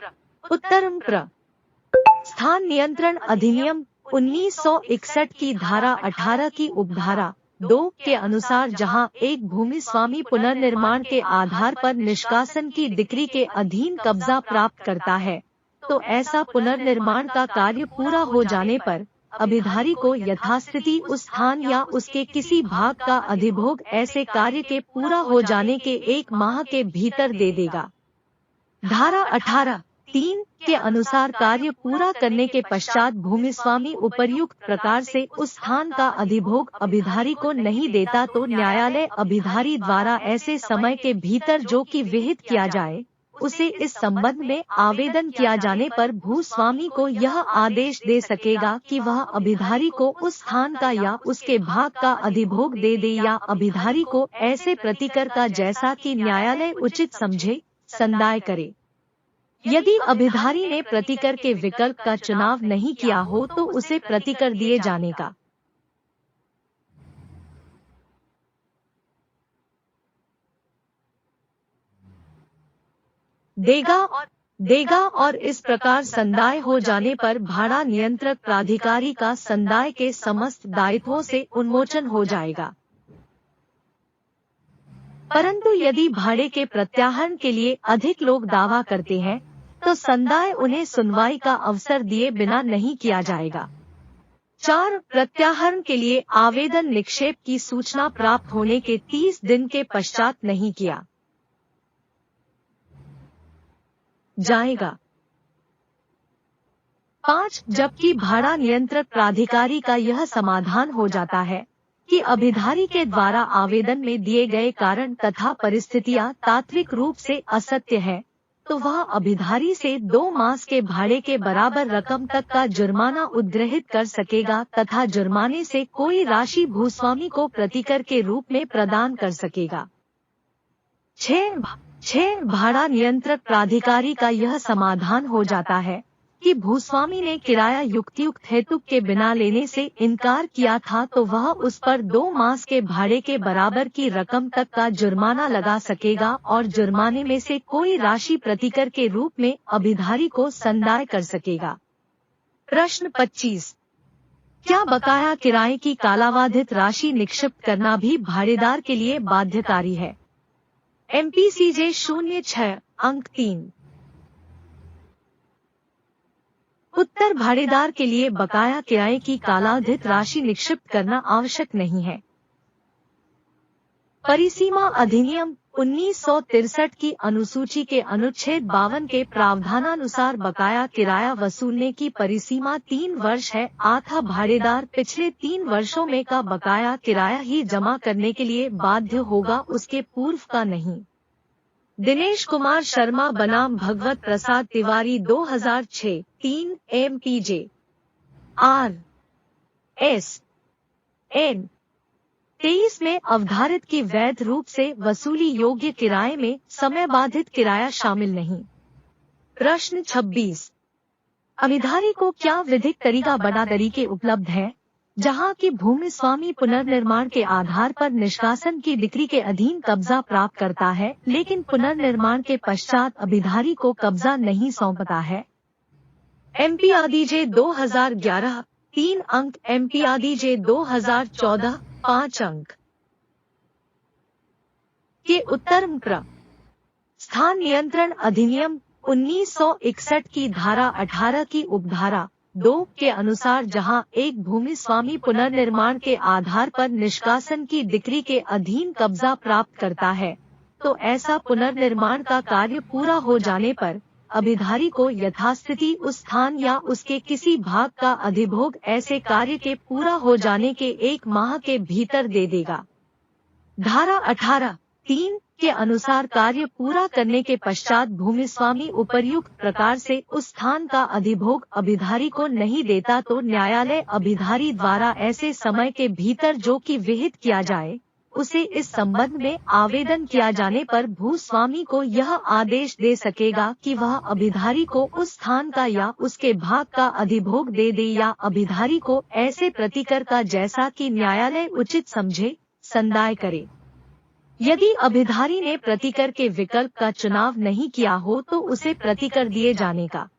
स्थान नियंत्रण अधिनियम 1961 की धारा 18 की उपधारा 2 के अनुसार जहां एक भूमि स्वामी पुनर्निर्माण के आधार पर निष्कासन की डिक्री के अधीन कब्जा प्राप्त करता है, तो ऐसा पुनर्निर्माण का कार्य पूरा हो जाने पर अभिधारी को यथास्थिति उस स्थान या उसके किसी भाग का अधिभोग ऐसे कार्य के पूरा हो जाने के 1 माह के भीतर दे देगा। धारा 18(3) के अनुसार कार्य पूरा करने के पश्चात भूमि स्वामी उपर्युक्त प्रकार से उस स्थान का अधिभोग अभिधारी को नहीं देता, तो न्यायालय अभिधारी द्वारा ऐसे समय के भीतर जो कि विहित किया जाए, उसे इस संबंध में आवेदन किया जाने पर भूस्वामी को यह आदेश दे सकेगा कि वह अभिधारी को उस स्थान का या उसके भाग का अधिभोग दे दे या अभिधारी को ऐसे प्रतिकर का जैसा कि न्यायालय उचित समझे संदाय करे। यदि अभिधारी ने प्रतिकर के विकल्प का चुनाव नहीं किया हो तो उसे प्रतिकर दिए जाने का देगा और इस प्रकार संदाय हो जाने पर भाड़ा नियंत्रक प्राधिकारी का संदाय के समस्त दायित्वों से उन्मोचन हो जाएगा। परंतु यदि भाड़े के प्रत्याहरण के लिए अधिक लोग दावा करते हैं तो संदाय उन्हें सुनवाई का अवसर दिए बिना नहीं किया जाएगा। 4. प्रत्याहरण के लिए आवेदन निक्षेप की सूचना प्राप्त होने के 30 दिन के पश्चात नहीं किया जाएगा। 5. जबकि भाड़ा नियंत्रक प्राधिकारी का यह समाधान हो जाता है कि अभिधारी के द्वारा आवेदन में दिए गए कारण तथा परिस्थितियां तात्विक रूप से असत्य है, तो वह अभिधारी से 2 मास के भाड़े के बराबर रकम तक का जुर्माना उद्ग्रहित कर सकेगा तथा जुर्माने से कोई राशि भूस्वामी को प्रतिकर के रूप में प्रदान कर सकेगा। 6. भाड़ा नियंत्रक प्राधिकारी का यह समाधान हो जाता है कि भूस्वामी ने किराया युक्तियुक्त हेतु के बिना लेने से इनकार किया था तो वह उस पर 2 मास के भाड़े के बराबर की रकम तक का जुर्माना लगा सकेगा और जुर्माने में से कोई राशि प्रतिकर के रूप में अभिधारी को संदाय कर सकेगा। प्रश्न 25। क्या बकाया किराए की कालाबाधित राशि निक्षिप्त करना भी भाड़ेदार के लिए बाध्यकारी है? MPCJ 06 अंक 3। उत्तर, भाड़ेदार के लिए बकाया किराए की कालाबाधित राशि निक्षिप्त करना आवश्यक नहीं है। परिसीमा अधिनियम 1963 की अनुसूची के अनुच्छेद 52 के प्रावधानानुसार बकाया किराया वसूलने की परिसीमा 3 वर्ष है, अतः भाड़ेदार पिछले 3 वर्षों में का बकाया किराया ही जमा करने के लिए बाध्य होगा, उसके पूर्व का नहीं। दिनेश कुमार शर्मा बनाम भगवत प्रसाद तिवारी 2006 3 MPJ RSN 23 में अवधारित की वैध रूप से वसूली योग्य किराए में समयबाधित किराया शामिल नहीं। प्रश्न 26। अभिधारी को क्या विधिक तरीका बना तरीके उपलब्ध हैं जहां की भूमि स्वामी पुनर्निर्माण के आधार पर निष्कासन की डिक्री के अधीन कब्जा प्राप्त करता है लेकिन पुनर्निर्माण के पश्चात अभिधारी को कब्जा नहीं सौंपता है? MPADJ 2011 3 अंक, MPADJ 2014 5 अंक के उत्तर। स्थान नियंत्रण अधिनियम 1961 की धारा 18 की उपधारा 2 के अनुसार जहां एक भूमि स्वामी पुनर्निर्माण के आधार पर निष्कासन की डिक्री के अधीन कब्जा प्राप्त करता है तो ऐसा पुनर्निर्माण का कार्य पूरा हो जाने पर अभिधारी को यथास्थिति उस स्थान या उसके किसी भाग का अधिभोग ऐसे कार्य के पूरा हो जाने के 1 माह के भीतर दे देगा। धारा 18(3) के अनुसार कार्य पूरा करने के पश्चात भूमि स्वामी उपर्युक्त प्रकार से उस स्थान का अधिभोग अभिधारी को नहीं देता तो न्यायालय अभिधारी द्वारा ऐसे समय के भीतर जो कि विहित किया जाए उसे इस संबंध में आवेदन किया जाने पर भूस्वामी को यह आदेश दे सकेगा कि वह अभिधारी को उस स्थान का या उसके भाग का अधिभोग दे दे या अभिधारी को ऐसे प्रतिकर का जैसा कि न्यायालय उचित समझे संदाय करे। यदि अभिधारी ने प्रतिकर के विकल्प का चुनाव नहीं किया हो तो उसे प्रतिकर दिए जाने का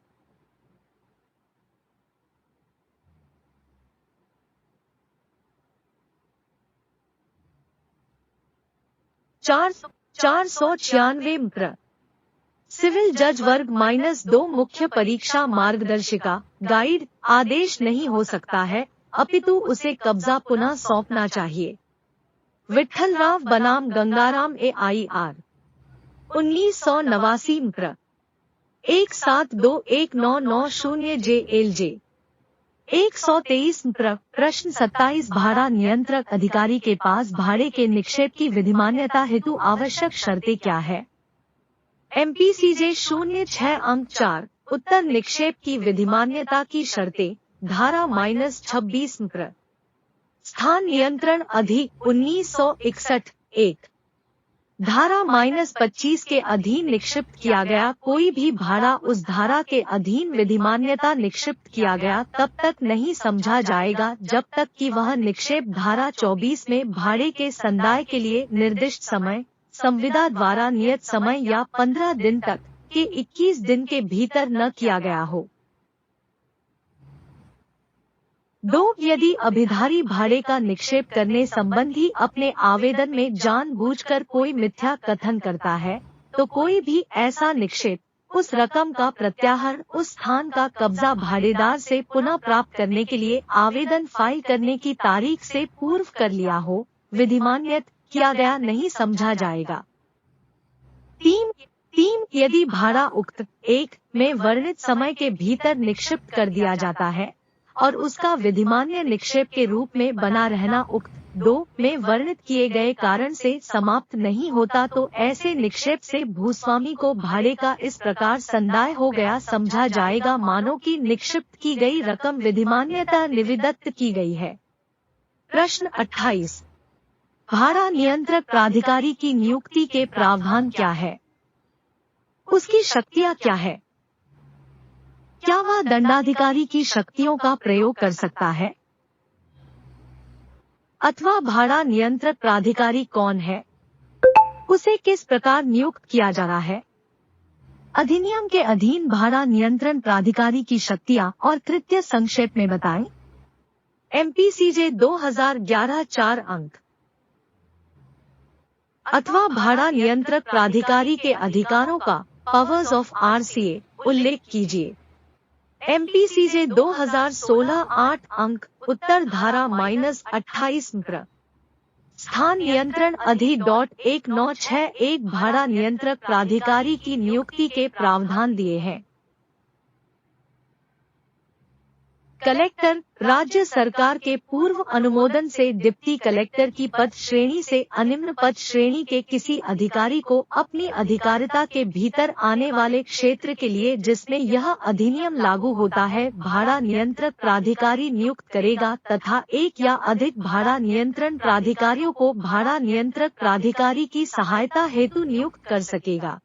496 सिविल जज वर्ग -2 मुख्य परीक्षा मार्गदर्शिका गाइड आदेश नहीं हो सकता है अपितु उसे कब्जा पुनः सौंपना चाहिए। विट्ठलराव बनाम गंगाराम AIR 1989 17219990 JLJ 123 प्रश्न 27 भाड़ा नियंत्रक अधिकारी के पास भाड़े के निक्षेप की विधिमान्यता हेतु आवश्यक शर्तें क्या है? MPCJ 06 अंक 4 उत्तर, निक्षेप की विधिमान्यता की शर्तें धारा -26 स्थान नियंत्रण अधि 1961 1 धारा -25 के अधीन निक्षिप्त किया गया कोई भी भाड़ा उस धारा के अधीन विधिमान्यता निक्षिप्त किया गया तब तक नहीं समझा जाएगा जब तक कि वह निक्षेप धारा 24 में भाड़े के संदाय के लिए निर्दिष्ट समय, संविदा द्वारा नियत समय या 15 दिन तक के 21 दिन के भीतर न किया गया हो। 2. यदि अभिधारी भाड़े का निक्षेप करने संबंधी अपने आवेदन में जानबूझकर कोई मिथ्या कथन करता है, तो कोई भी ऐसा निक्षेप, उस रकम का प्रत्याहार, उस स्थान का कब्जा भाड़ेदार से पुनः प्राप्त करने के लिए आवेदन फाइल करने की तारीख से पूर्व कर लिया हो, विधिमान्य किया गया नहीं समझा जाएगा। 3. यदि भाड़ा उक्त 1 में वर्णित समय के भीतर निक्षिप्त कर दिया जाता है और उसका विधिमान्य निक्षेप के रूप में बना रहना उक्त 2 में वर्णित किए गए कारण से समाप्त नहीं होता, तो ऐसे निक्षेप से भूस्वामी को भाड़े का इस प्रकार संदाय हो गया समझा जाएगा मानो कि निक्षिप्त की गई रकम विधिमान्यता निविदत्त की गई है। प्रश्न 28। भाड़ा नियंत्रक प्राधिकारी की नियुक्ति के प्रावधान क्या है? उसकी शक्तियाँ क्या है? क्या वह दंडाधिकारी की शक्तियों का प्रयोग कर सकता है? अथवा भाड़ा नियंत्रक प्राधिकारी कौन है? उसे किस प्रकार नियुक्त किया जा रहा है? अधिनियम के अधीन भाड़ा नियंत्रण प्राधिकारी की शक्तियां और कृत्य संक्षेप में बताएं। MPCJ 2011 4 अंक। अथवा भाड़ा नियंत्रक प्राधिकारी के अधिकारों का पावर्स ऑफ RCA उल्लेख कीजिए। MPCJ 2016 8 अंक। उत्तर धारा -28 स्थान नियंत्रण अधि .1961 भाड़ा नियंत्रक प्राधिकारी की नियुक्ति के प्रावधान दिए हैं। कलेक्टर राज्य सरकार के पूर्व अनुमोदन से डिप्टी कलेक्टर की पद श्रेणी से अनिम्न पद श्रेणी के किसी अधिकारी को अपनी अधिकारिता के भीतर आने वाले क्षेत्र के लिए जिसमें यह अधिनियम लागू होता है भाड़ा नियंत्रक प्राधिकारी नियुक्त करेगा तथा एक या अधिक भाड़ा नियंत्रण प्राधिकारियों को भाड़ा नियंत्रक प्राधिकारी की सहायता हेतु नियुक्त कर सकेगा।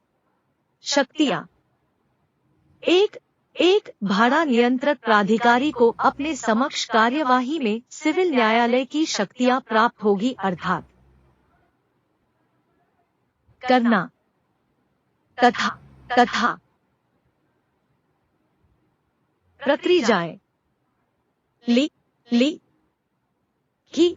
शक्तियाँ। एक भाड़ा नियंत्रक प्राधिकारी को अपने समक्ष कार्यवाही में सिविल न्यायालय की शक्तियां प्राप्त होगी अर्थात करना तथा प्रक्रियाएं की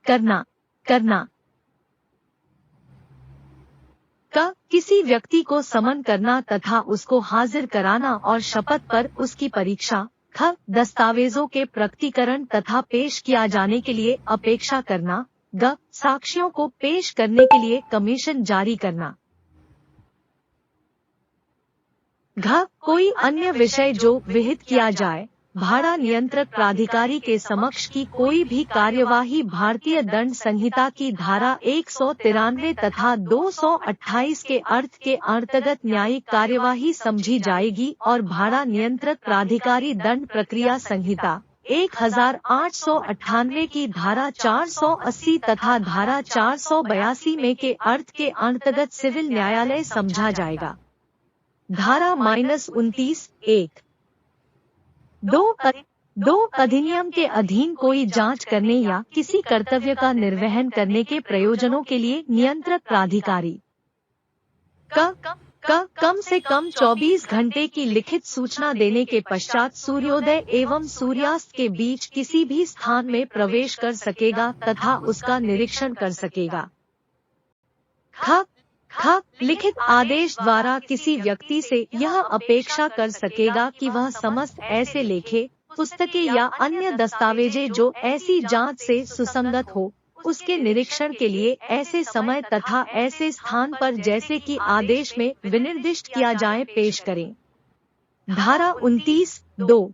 करना का किसी व्यक्ति को समन करना तथा उसको हाजिर कराना और शपथ पर उसकी परीक्षा दस्तावेजों के प्रकटीकरण तथा पेश किया जाने के लिए अपेक्षा करना साक्ष्यों को पेश करने के लिए कमीशन जारी करना कोई अन्य विषय जो विहित किया जाए। भाड़ा नियंत्रक प्राधिकारी के समक्ष की कोई भी कार्यवाही भारतीय दंड संहिता की धारा 193 तथा 228 के अर्थ के अंतर्गत न्यायिक कार्यवाही समझी जाएगी और भाड़ा नियंत्रक प्राधिकारी दंड प्रक्रिया संहिता 1898 की धारा 480 तथा धारा 482 में के अर्थ के अंतर्गत सिविल न्यायालय समझा जाएगा। धारा -29(1) 2 अधिनियम के अधीन कोई जांच करने या किसी कर्तव्य का निर्वहन करने के प्रयोजनों के लिए नियंत्रक प्राधिकारी कम से कम 24 घंटे की लिखित सूचना देने के पश्चात सूर्योदय एवं सूर्यास्त के बीच किसी भी स्थान में प्रवेश कर सकेगा तथा उसका निरीक्षण कर सकेगा। लिखित आदेश द्वारा किसी व्यक्ति से यह अपेक्षा कर सकेगा कि वह समस्त ऐसे लेखे, पुस्तकें या अन्य दस्तावेजें जो ऐसी जांच से सुसंगत हो, उसके निरीक्षण के लिए ऐसे समय तथा ऐसे स्थान पर जैसे कि आदेश में विनिर्दिष्ट किया जाए पेश करें। धारा 29(2)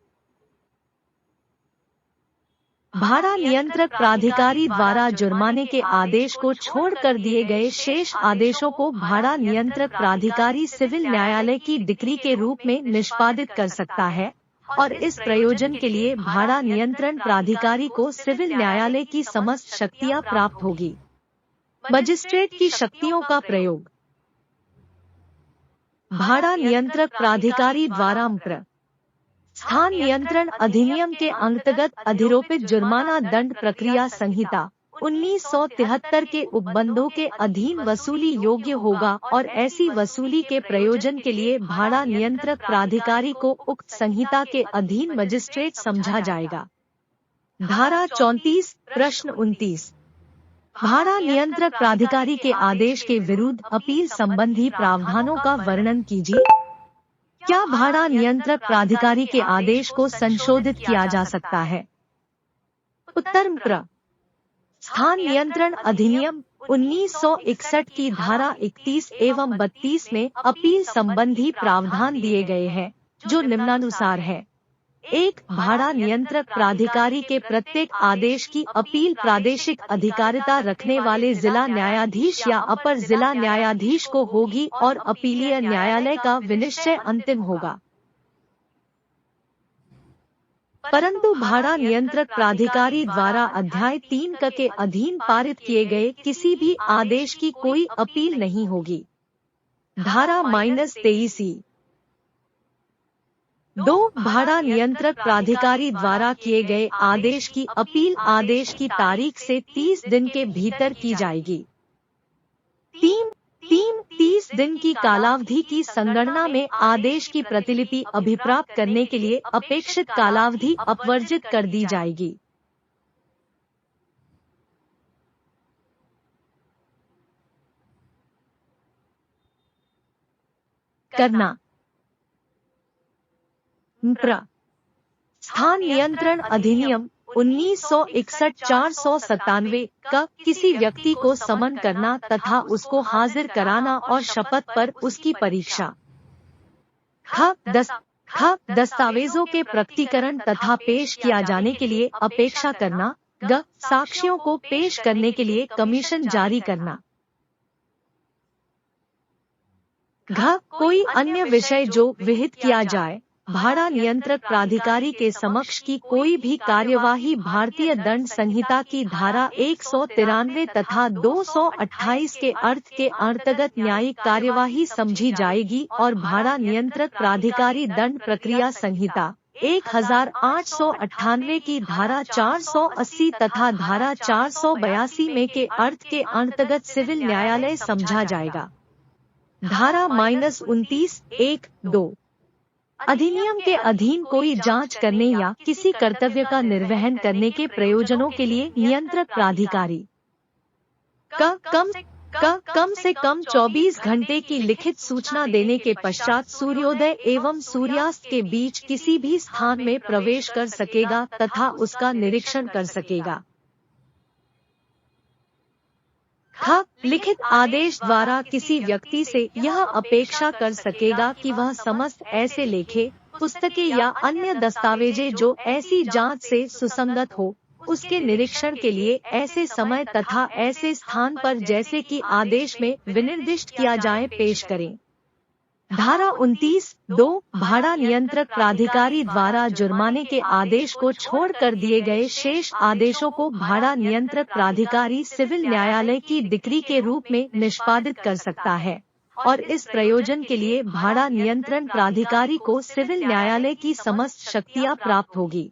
भाड़ा नियंत्रक प्राधिकारी द्वारा जुर्माने के आदेश को छोड़कर दिए गए शेष आदेशों को भाड़ा नियंत्रक प्राधिकारी सिविल न्यायालय की डिक्री के रूप में निष्पादित कर सकता है और इस प्रयोजन के लिए भाड़ा नियंत्रण प्राधिकारी को सिविल न्यायालय की समस्त शक्तियां प्राप्त होगी। मजिस्ट्रेट की शक्तियों का प्रयोग। भाड़ा नियंत्रक प्राधिकारी द्वारा स्थान नियंत्रण अधिनियम के अंतर्गत अधिरोपित जुर्माना दंड प्रक्रिया संहिता 1973 के उपबंधों के अधीन वसूली योग्य होगा और ऐसी वसूली के प्रयोजन के लिए भाड़ा नियंत्रक प्राधिकारी को उक्त संहिता के अधीन मजिस्ट्रेट समझा जाएगा। धारा 34 प्रश्न 29 भाड़ा नियंत्रक प्राधिकारी के आदेश के विरुद्ध अपील संबंधी प्रावधानों का वर्णन कीजिए। क्या भाड़ा नियंत्रक प्राधिकारी के आदेश को संशोधित किया जा सकता है? उत्तर प्र स्थान नियंत्रण अधिनियम 1961 की धारा 31 एवं 32 में अपील संबंधी प्रावधान दिए गए हैं, जो निम्नानुसार है। 1. भाड़ा नियंत्रक प्राधिकारी के प्रत्येक आदेश की अपील प्रादेशिक अधिकारिता रखने वाले जिला न्यायाधीश या अपर जिला न्यायाधीश को होगी और अपीलीय न्यायालय का विनिश्चय अंतिम होगा। परंतु भाड़ा नियंत्रक प्राधिकारी द्वारा अध्याय 3 क के अधीन पारित किए गए किसी भी आदेश की कोई अपील नहीं होगी। धारा -23 2. भाड़ा नियंत्रक प्राधिकारी द्वारा किए गए आदेश की अपील आदेश की तारीख से 30 दिन के भीतर की जाएगी। 30 दिन की कालावधि की संगणना में आदेश की प्रतिलिपि अभिप्राप्त करने के लिए अपेक्षित कालावधि अपवर्जित कर दी जाएगी। करना स्थान नियंत्रण अधिनियम 1961 497 का किसी व्यक्ति को समन करना तथा उसको हाजिर कराना और शपथ पर उसकी परीक्षा। दस्तावेजों के प्रकटीकरण तथा पेश किया जाने के लिए अपेक्षा करना। साक्ष्यों को पेश करने के लिए कमीशन जारी करना। कोई अन्य विषय जो विहित किया जाए। भाड़ा नियंत्रक प्राधिकारी के समक्ष की कोई भी कार्यवाही भारतीय दंड संहिता की धारा 193 तथा 228 के अर्थ के अंतर्गत न्यायिक कार्यवाही समझी जाएगी और भाड़ा नियंत्रक प्राधिकारी दंड प्रक्रिया संहिता 1898 की धारा 480 तथा धारा 482 में के अर्थ के अंतर्गत सिविल न्यायालय समझा जाएगा। धारा -29 1-2 अधिनियम के अधीन कोई जांच करने या किसी कर्तव्य का निर्वहन करने के प्रयोजनों के लिए नियंत्रक प्राधिकारी कम से कम 24 घंटे की लिखित सूचना देने के पश्चात सूर्योदय एवं सूर्यास्त के बीच किसी भी स्थान में प्रवेश कर सकेगा तथा उसका निरीक्षण कर सकेगा। लिखित आदेश द्वारा किसी व्यक्ति से यह अपेक्षा कर सकेगा कि वह समस्त ऐसे लेखे, पुस्तकें या अन्य दस्तावेजें जो ऐसी जांच से सुसंगत हो, उसके निरीक्षण के लिए ऐसे समय तथा ऐसे स्थान पर जैसे कि आदेश में विनिर्दिष्ट किया जाए पेश करें। धारा 29(2) भाड़ा नियंत्रक प्राधिकारी द्वारा जुर्माने के आदेश को छोड़कर दिए गए शेष आदेशों को भाड़ा नियंत्रक प्राधिकारी सिविल न्यायालय की डिक्री के रूप में निष्पादित कर सकता है और इस प्रयोजन के लिए भाड़ा नियंत्रण प्राधिकारी को सिविल न्यायालय की समस्त शक्तियां प्राप्त होगी।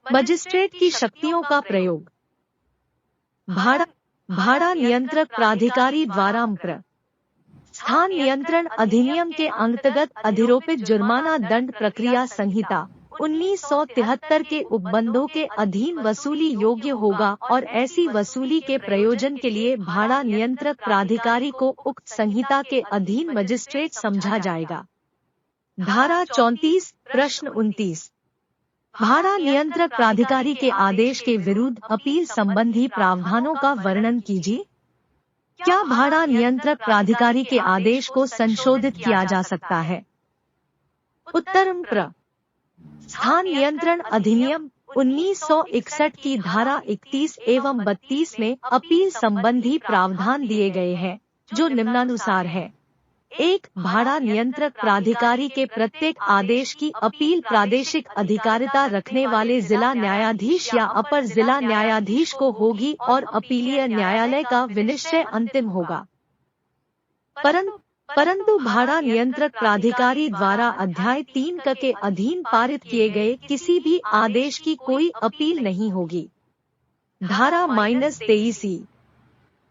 मजिस्ट्रेट की शक्तियों का प्रयोग। भाड़ा नियंत्रक प्राधिकारी द्वारा स्थान नियंत्रण अधिनियम के अंतर्गत अधिरोपित जुर्माना दंड प्रक्रिया संहिता 1973 के उपबंधों के अधीन वसूली योग्य होगा और ऐसी वसूली के प्रयोजन के लिए भाड़ा नियंत्रक प्राधिकारी को उक्त संहिता के अधीन मजिस्ट्रेट समझा जाएगा। धारा 34 प्रश्न 29 भाड़ा नियंत्रक प्राधिकारी के आदेश के विरुद्ध अपील संबंधी प्रावधानों का वर्णन कीजिए। क्या भाड़ा नियंत्रक प्राधिकारी के आदेश को संशोधित किया जा सकता है? उत्तर स्थान नियंत्रण अधिनियम 1961 की धारा 31 एवं 32 में अपील संबंधी प्रावधान दिए गए हैं, जो निम्नानुसार है। 1. भाड़ा नियंत्रक प्राधिकारी के प्रत्येक आदेश की अपील प्रादेशिक अधिकारिता रखने वाले जिला न्यायाधीश या अपर जिला न्यायाधीश को होगी और अपीलीय न्यायालय का विनिश्चय अंतिम होगा। परंतु भाड़ा नियंत्रक प्राधिकारी द्वारा अध्याय 3 क के अधीन पारित किए गए किसी भी आदेश की कोई अपील नहीं होगी। धारा -23(e)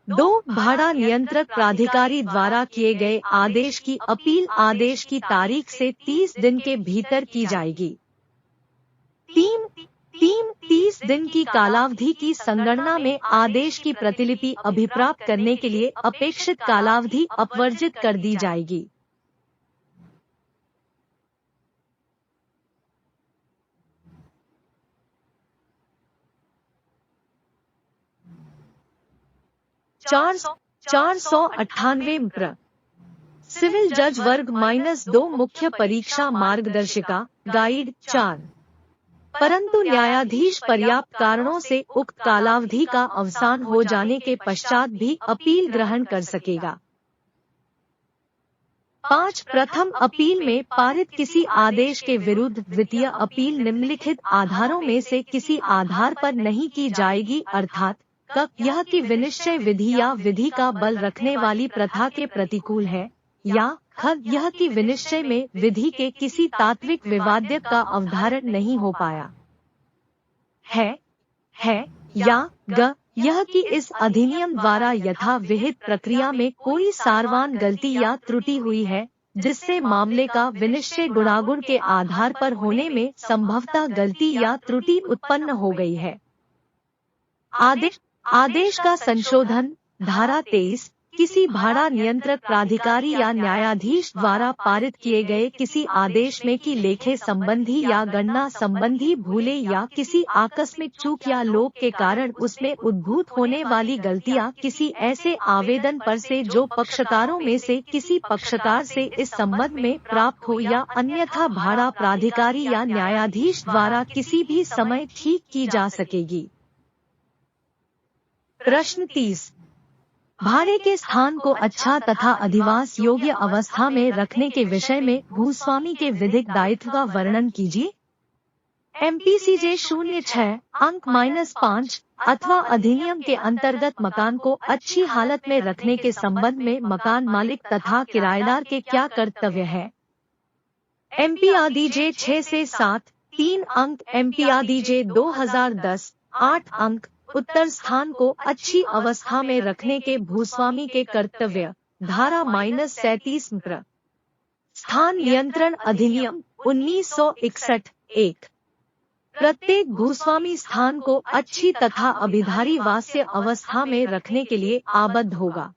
2 भाड़ा नियंत्रक प्राधिकारी द्वारा किए गए आदेश की अपील आदेश की तारीख से 30 दिन के भीतर की जाएगी। 30 दिन की कालावधि की संगणना में आदेश की प्रतिलिपि अभिप्राप्त करने के लिए अपेक्षित कालावधि अपवर्जित कर दी जाएगी। चार सौ 98 सिविल जज वर्ग -2 मुख्य परीक्षा मार्गदर्शिका गाइड 4। परंतु न्यायाधीश पर्याप्त कारणों से उक्त कालावधि का अवसान हो जाने के पश्चात भी अपील ग्रहण कर सकेगा। 5 प्रथम अपील में पारित किसी आदेश के विरुद्ध द्वितीय अपील निम्नलिखित आधारों में से किसी आधार पर नहीं की जाएगी, अर्थात क यह कि विनिश्चय विधि या विधि का बल रखने वाली प्रथा के प्रतिकूल है, या ख यह कि विनिश्चय में विधि के किसी तात्विक विवाद्य का अवधारण नहीं हो पाया है, या ग यह कि इस अधिनियम द्वारा यथा विहित प्रक्रिया में कोई सारवान गलती या त्रुटि हुई है, जिससे मामले का विनिश्चय गुणागुण के आधार पर होने में संभवतः गलती या त्रुटि उत्पन्न हो गई है। आदेश का संशोधन धारा 23 किसी भाड़ा नियंत्रक प्राधिकारी या न्यायाधीश द्वारा पारित किए गए किसी आदेश में की लेखे संबंधी या गणना संबंधी भूले या किसी आकस्मिक चूक या लोप के कारण उसमें उद्भूत होने वाली गलतियां किसी ऐसे आवेदन पर से जो पक्षकारों में से किसी पक्षकार से इस संबंध में प्राप्त हो या अन्यथा भाड़ा प्राधिकारी या न्यायाधीश द्वारा किसी भी समय ठीक की जा सकेगी। प्रश्न 30 भाड़े के स्थान को अच्छा तथा अधिवास योग्य अवस्था में रखने के विषय में भूस्वामी के विधिक दायित्व का वर्णन कीजिए। MPCJ 06 अंक -5 अथवा अधिनियम के अंतर्गत मकान को अच्छी हालत में रखने के संबंध में मकान मालिक तथा किराएदार के क्या कर्तव्य है। MPRDJ 6 से 7 3 अंक MPRDJ 2010 8 अंक उत्तर स्थान को अच्छी अवस्था में रखने के भूस्वामी के कर्तव्य धारा -37 स्थान नियंत्रण अधिनियम 1961 1 प्रत्येक भूस्वामी स्थान को अच्छी तथा अभिधारी वास्य अवस्था में रखने के लिए आबद्ध होगा।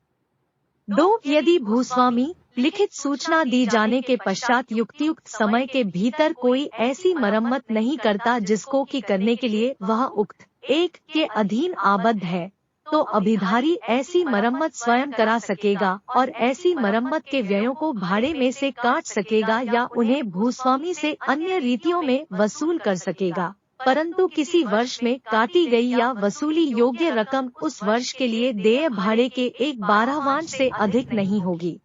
2 यदि भूस्वामी लिखित सूचना दी जाने के पश्चात युक्तियुक्त समय के भीतर कोई ऐसी मरम्मत नहीं करता जिसको कि करने के लिए वह उक्त 1 के अधीन आबद्ध है, तो अभिधारी ऐसी मरम्मत स्वयं करा सकेगा और ऐसी मरम्मत के व्ययों को भाड़े में से काट सकेगा या उन्हें भूस्वामी से अन्य रीतियों में वसूल कर सकेगा, परंतु किसी वर्ष में काटी गई या वसूली योग्य रकम उस वर्ष के लिए देय भाड़े के 1/12वांश से अधिक नहीं होगी।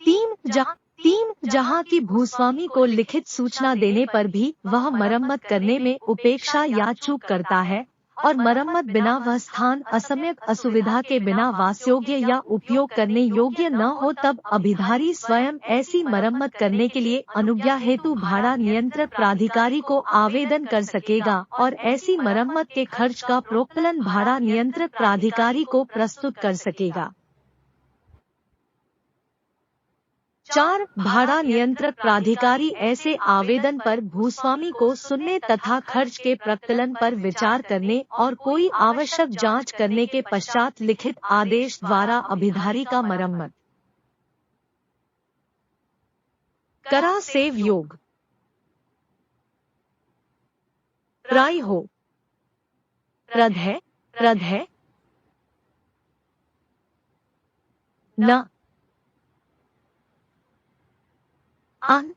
3 जहाँ की भूस्वामी को लिखित सूचना देने पर भी वह मरम्मत करने में उपेक्षा या चूक करता है और मरम्मत बिना वह स्थान असम्यक असुविधा के बिना वासयोग्य या उपयोग करने योग्य न हो, तब अभिधारी स्वयं ऐसी मरम्मत करने के लिए अनुज्ञा हेतु भाड़ा नियंत्रक प्राधिकारी को आवेदन कर सकेगा और ऐसी मरम्मत के खर्च का प्रोक्तलन भाड़ा नियंत्रक प्राधिकारी को प्रस्तुत कर सकेगा। 4 भाड़ा नियंत्रक प्राधिकारी ऐसे आवेदन पर भूस्वामी को सुनने तथा खर्च के प्रकलन पर विचार करने और कोई आवश्यक जांच करने के पश्चात लिखित आदेश द्वारा अभिधारी का मरम्मत करा सेव योग प्राय हो रद्द है न आन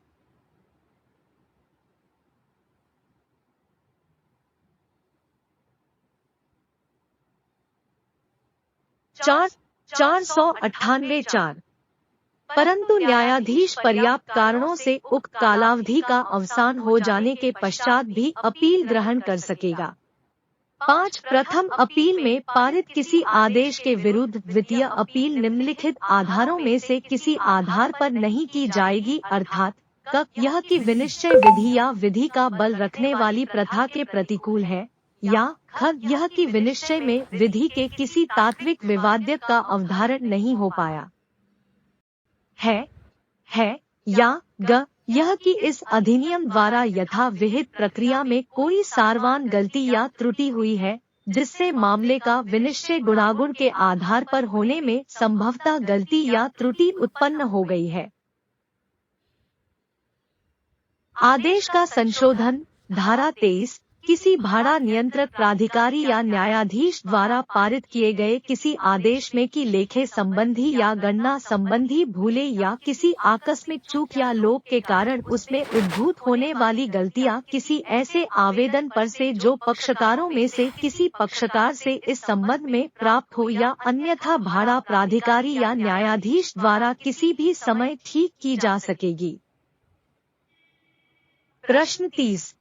चार 498 परंतु न्यायाधीश पर्याप्त कारणों से उक्त कालावधि का अवसान हो जाने के पश्चात भी अपील ग्रहण कर सकेगा। 5 प्रथम अपील में पारित किसी आदेश के विरुद्ध द्वितीय अपील निम्नलिखित आधारों में से किसी आधार पर नहीं की जाएगी, अर्थात क यह कि विनिश्चय विधि या विधि का बल रखने वाली प्रथा के प्रतिकूल है, या ख यह की विनिश्चय में विधि के किसी तात्विक विवाद्य का अवधारण नहीं हो पाया है या ग यह कि इस अधिनियम द्वारा यथा विहित प्रक्रिया में कोई सारवान गलती या त्रुटि हुई है जिससे मामले का विनिश्चय गुणागुण के आधार पर होने में संभवतः गलती या त्रुटि उत्पन्न हो गई है। आदेश का संशोधन धारा 23 किसी भाड़ा नियंत्रक प्राधिकारी या न्यायाधीश द्वारा पारित किए गए किसी आदेश में की लेखे संबंधी या गणना संबंधी भूले या किसी आकस्मिक चूक या लोप के कारण उसमें उद्भूत होने वाली गलतियां किसी ऐसे आवेदन पर से जो पक्षकारों में से किसी पक्षकार से इस संबंध में प्राप्त हो या अन्यथा भाड़ा प्राधिकारी या न्यायाधीश द्वारा किसी भी समय ठीक की जा सकेगी। प्रश्न 30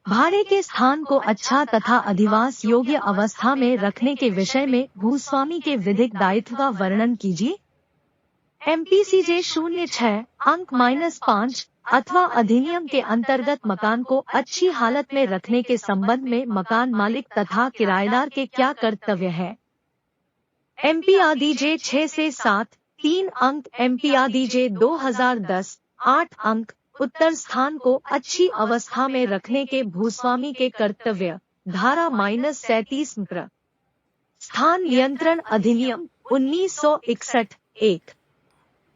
भाड़े के स्थान को अच्छा तथा अधिवास योग्य अवस्था में रखने के विषय में भूस्वामी के विधिक दायित्व का वर्णन कीजिए। MPCJ 06 अंक -5 अथवा अधिनियम के अंतर्गत मकान को अच्छी हालत में रखने के संबंध में मकान मालिक तथा किराएदार के क्या कर्तव्य है। MPRDJ 6 से 7 3 अंक MPRDJ 2010 8 अंक उत्तर स्थान को अच्छी अवस्था में रखने के भूस्वामी के कर्तव्य धारा -37 स्थान नियंत्रण अधिनियम 1961 1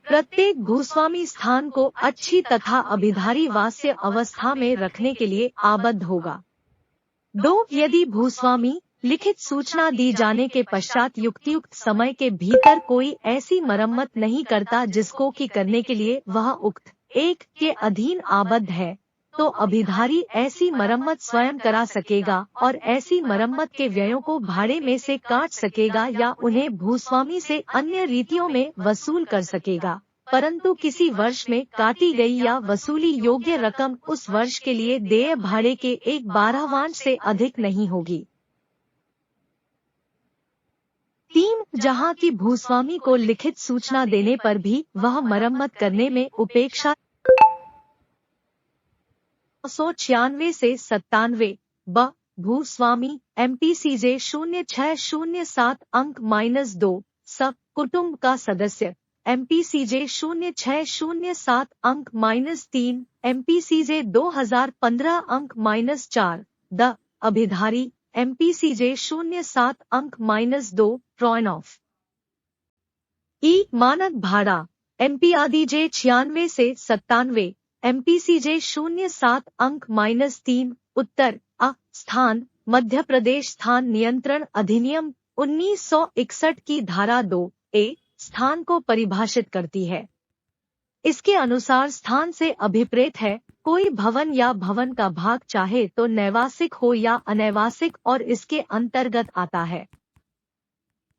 प्रत्येक भूस्वामी स्थान को अच्छी तथा अभिधारी वास्य अवस्था में रखने के लिए आबद्ध होगा। 2 यदि भूस्वामी लिखित सूचना दी जाने के पश्चात युक्तियुक्त समय के भीतर कोई ऐसी मरम्मत नहीं करता जिसको कि करने के लिए वह उक्त 1 के अधीन आबद्ध है तो अभिधारी ऐसी मरम्मत स्वयं करा सकेगा और ऐसी मरम्मत के व्ययों को भाड़े में से काट सकेगा या उन्हें भूस्वामी से अन्य रीतियों में वसूल कर सकेगा, परंतु किसी वर्ष में काटी गई या वसूली योग्य रकम उस वर्ष के लिए देय भाड़े के 1/12वां से अधिक नहीं होगी। 3 जहां की भूस्वामी को लिखित सूचना देने पर भी वह मरम्मत करने में उपेक्षा 996 से 97 ब भूस्वामी MPCJ 0607 अंक -2 सब कुटुंब का सदस्य MPCJ 0607 अंक -3 MPCJ 2015 अंक -4 द अभिधारी MPCJ 07 अंक -2 ट्रॉन ऑफ ई मानक भाड़ा MPRDJ 96 से 97 MPCJ 07 अंक -3 उत्तर अ स्थान मध्य प्रदेश स्थान नियंत्रण अधिनियम 1961 की धारा 2 ए स्थान को परिभाषित करती है। इसके अनुसार स्थान से अभिप्रेत है कोई भवन या भवन का भाग चाहे तो नैवासिक हो या अनैवासिक और इसके अंतर्गत आता है।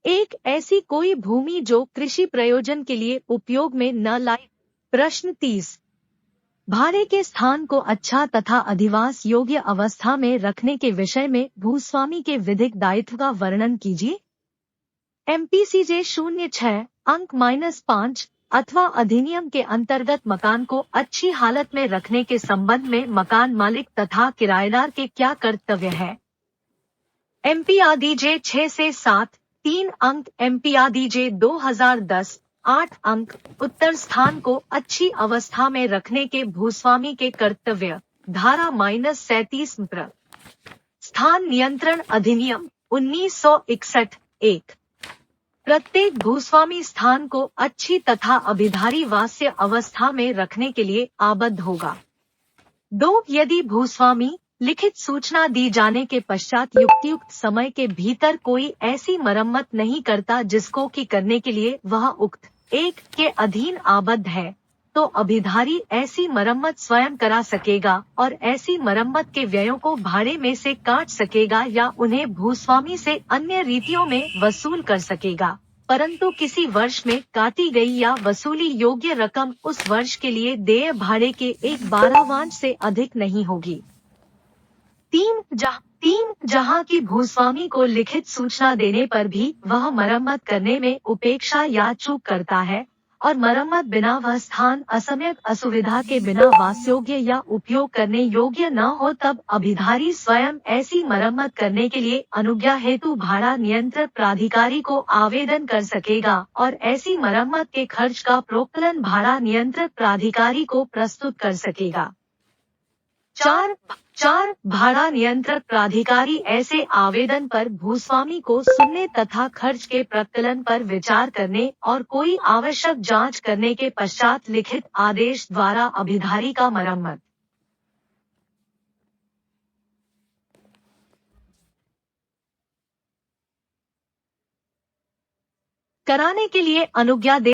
एक ऐसी कोई भूमि जो कृषि प्रयोजन के लिए उपयोग में न लाई। प्रश्न 30 भाड़े के स्थान को अच्छा तथा अधिवास योग्य अवस्था में रखने के विषय में भूस्वामी के विधिक दायित्व का वर्णन कीजिए। MPCJ 06 अंक -5 अथवा अधिनियम के अंतर्गत मकान को अच्छी हालत में रखने के संबंध में मकान मालिक तथा किराएदार के क्या कर्तव्य है। MPRDJ 6 से 7 3 अंक MPRDJ 2010 8 अंक उत्तर स्थान को अच्छी अवस्था में रखने के भूस्वामी के कर्तव्य धारा -37 स्थान नियंत्रण अधिनियम 1961 1 प्रत्येक भूस्वामी स्थान को अच्छी तथा अभिधारी वास्य अवस्था में रखने के लिए आबद्ध होगा। 2 यदि भूस्वामी लिखित सूचना दी जाने के पश्चात युक्तियुक्त समय के भीतर कोई ऐसी मरम्मत नहीं करता जिसको कि करने के लिए वह उक्त 1 के अधीन आबद्ध है तो अभिधारी ऐसी मरम्मत स्वयं करा सकेगा और ऐसी मरम्मत के व्ययों को भाड़े में से काट सकेगा या उन्हें भूस्वामी से अन्य रीतियों में वसूल कर सकेगा, परंतु किसी वर्ष में काटी गई या वसूली योग्य रकम उस वर्ष के लिए देय भाड़े के 1/12वां से अधिक नहीं होगी। 3 जहां की भूस्वामी को लिखित सूचना देने पर भी वह मरम्मत करने में उपेक्षा या चूक करता है और मरम्मत बिना वह स्थान असमयक असुविधा के बिना वासयोग्य या उपयोग करने योग्य न हो तब अभिधारी स्वयं ऐसी मरम्मत करने के लिए अनुज्ञा हेतु भाड़ा नियंत्रक प्राधिकारी को आवेदन कर सकेगा और ऐसी मरम्मत के खर्च का प्रोक्तलन भाड़ा नियंत्रक प्राधिकारी को प्रस्तुत कर सकेगा। 4 भाड़ा नियंत्रक प्राधिकारी ऐसे आवेदन पर भूस्वामी को सुनने तथा खर्च के प्रकलन पर विचार करने और कोई आवश्यक जांच करने के पश्चात लिखित आदेश द्वारा अभिधारी का मरम्मत कराने के लिए अनुज्ञा दे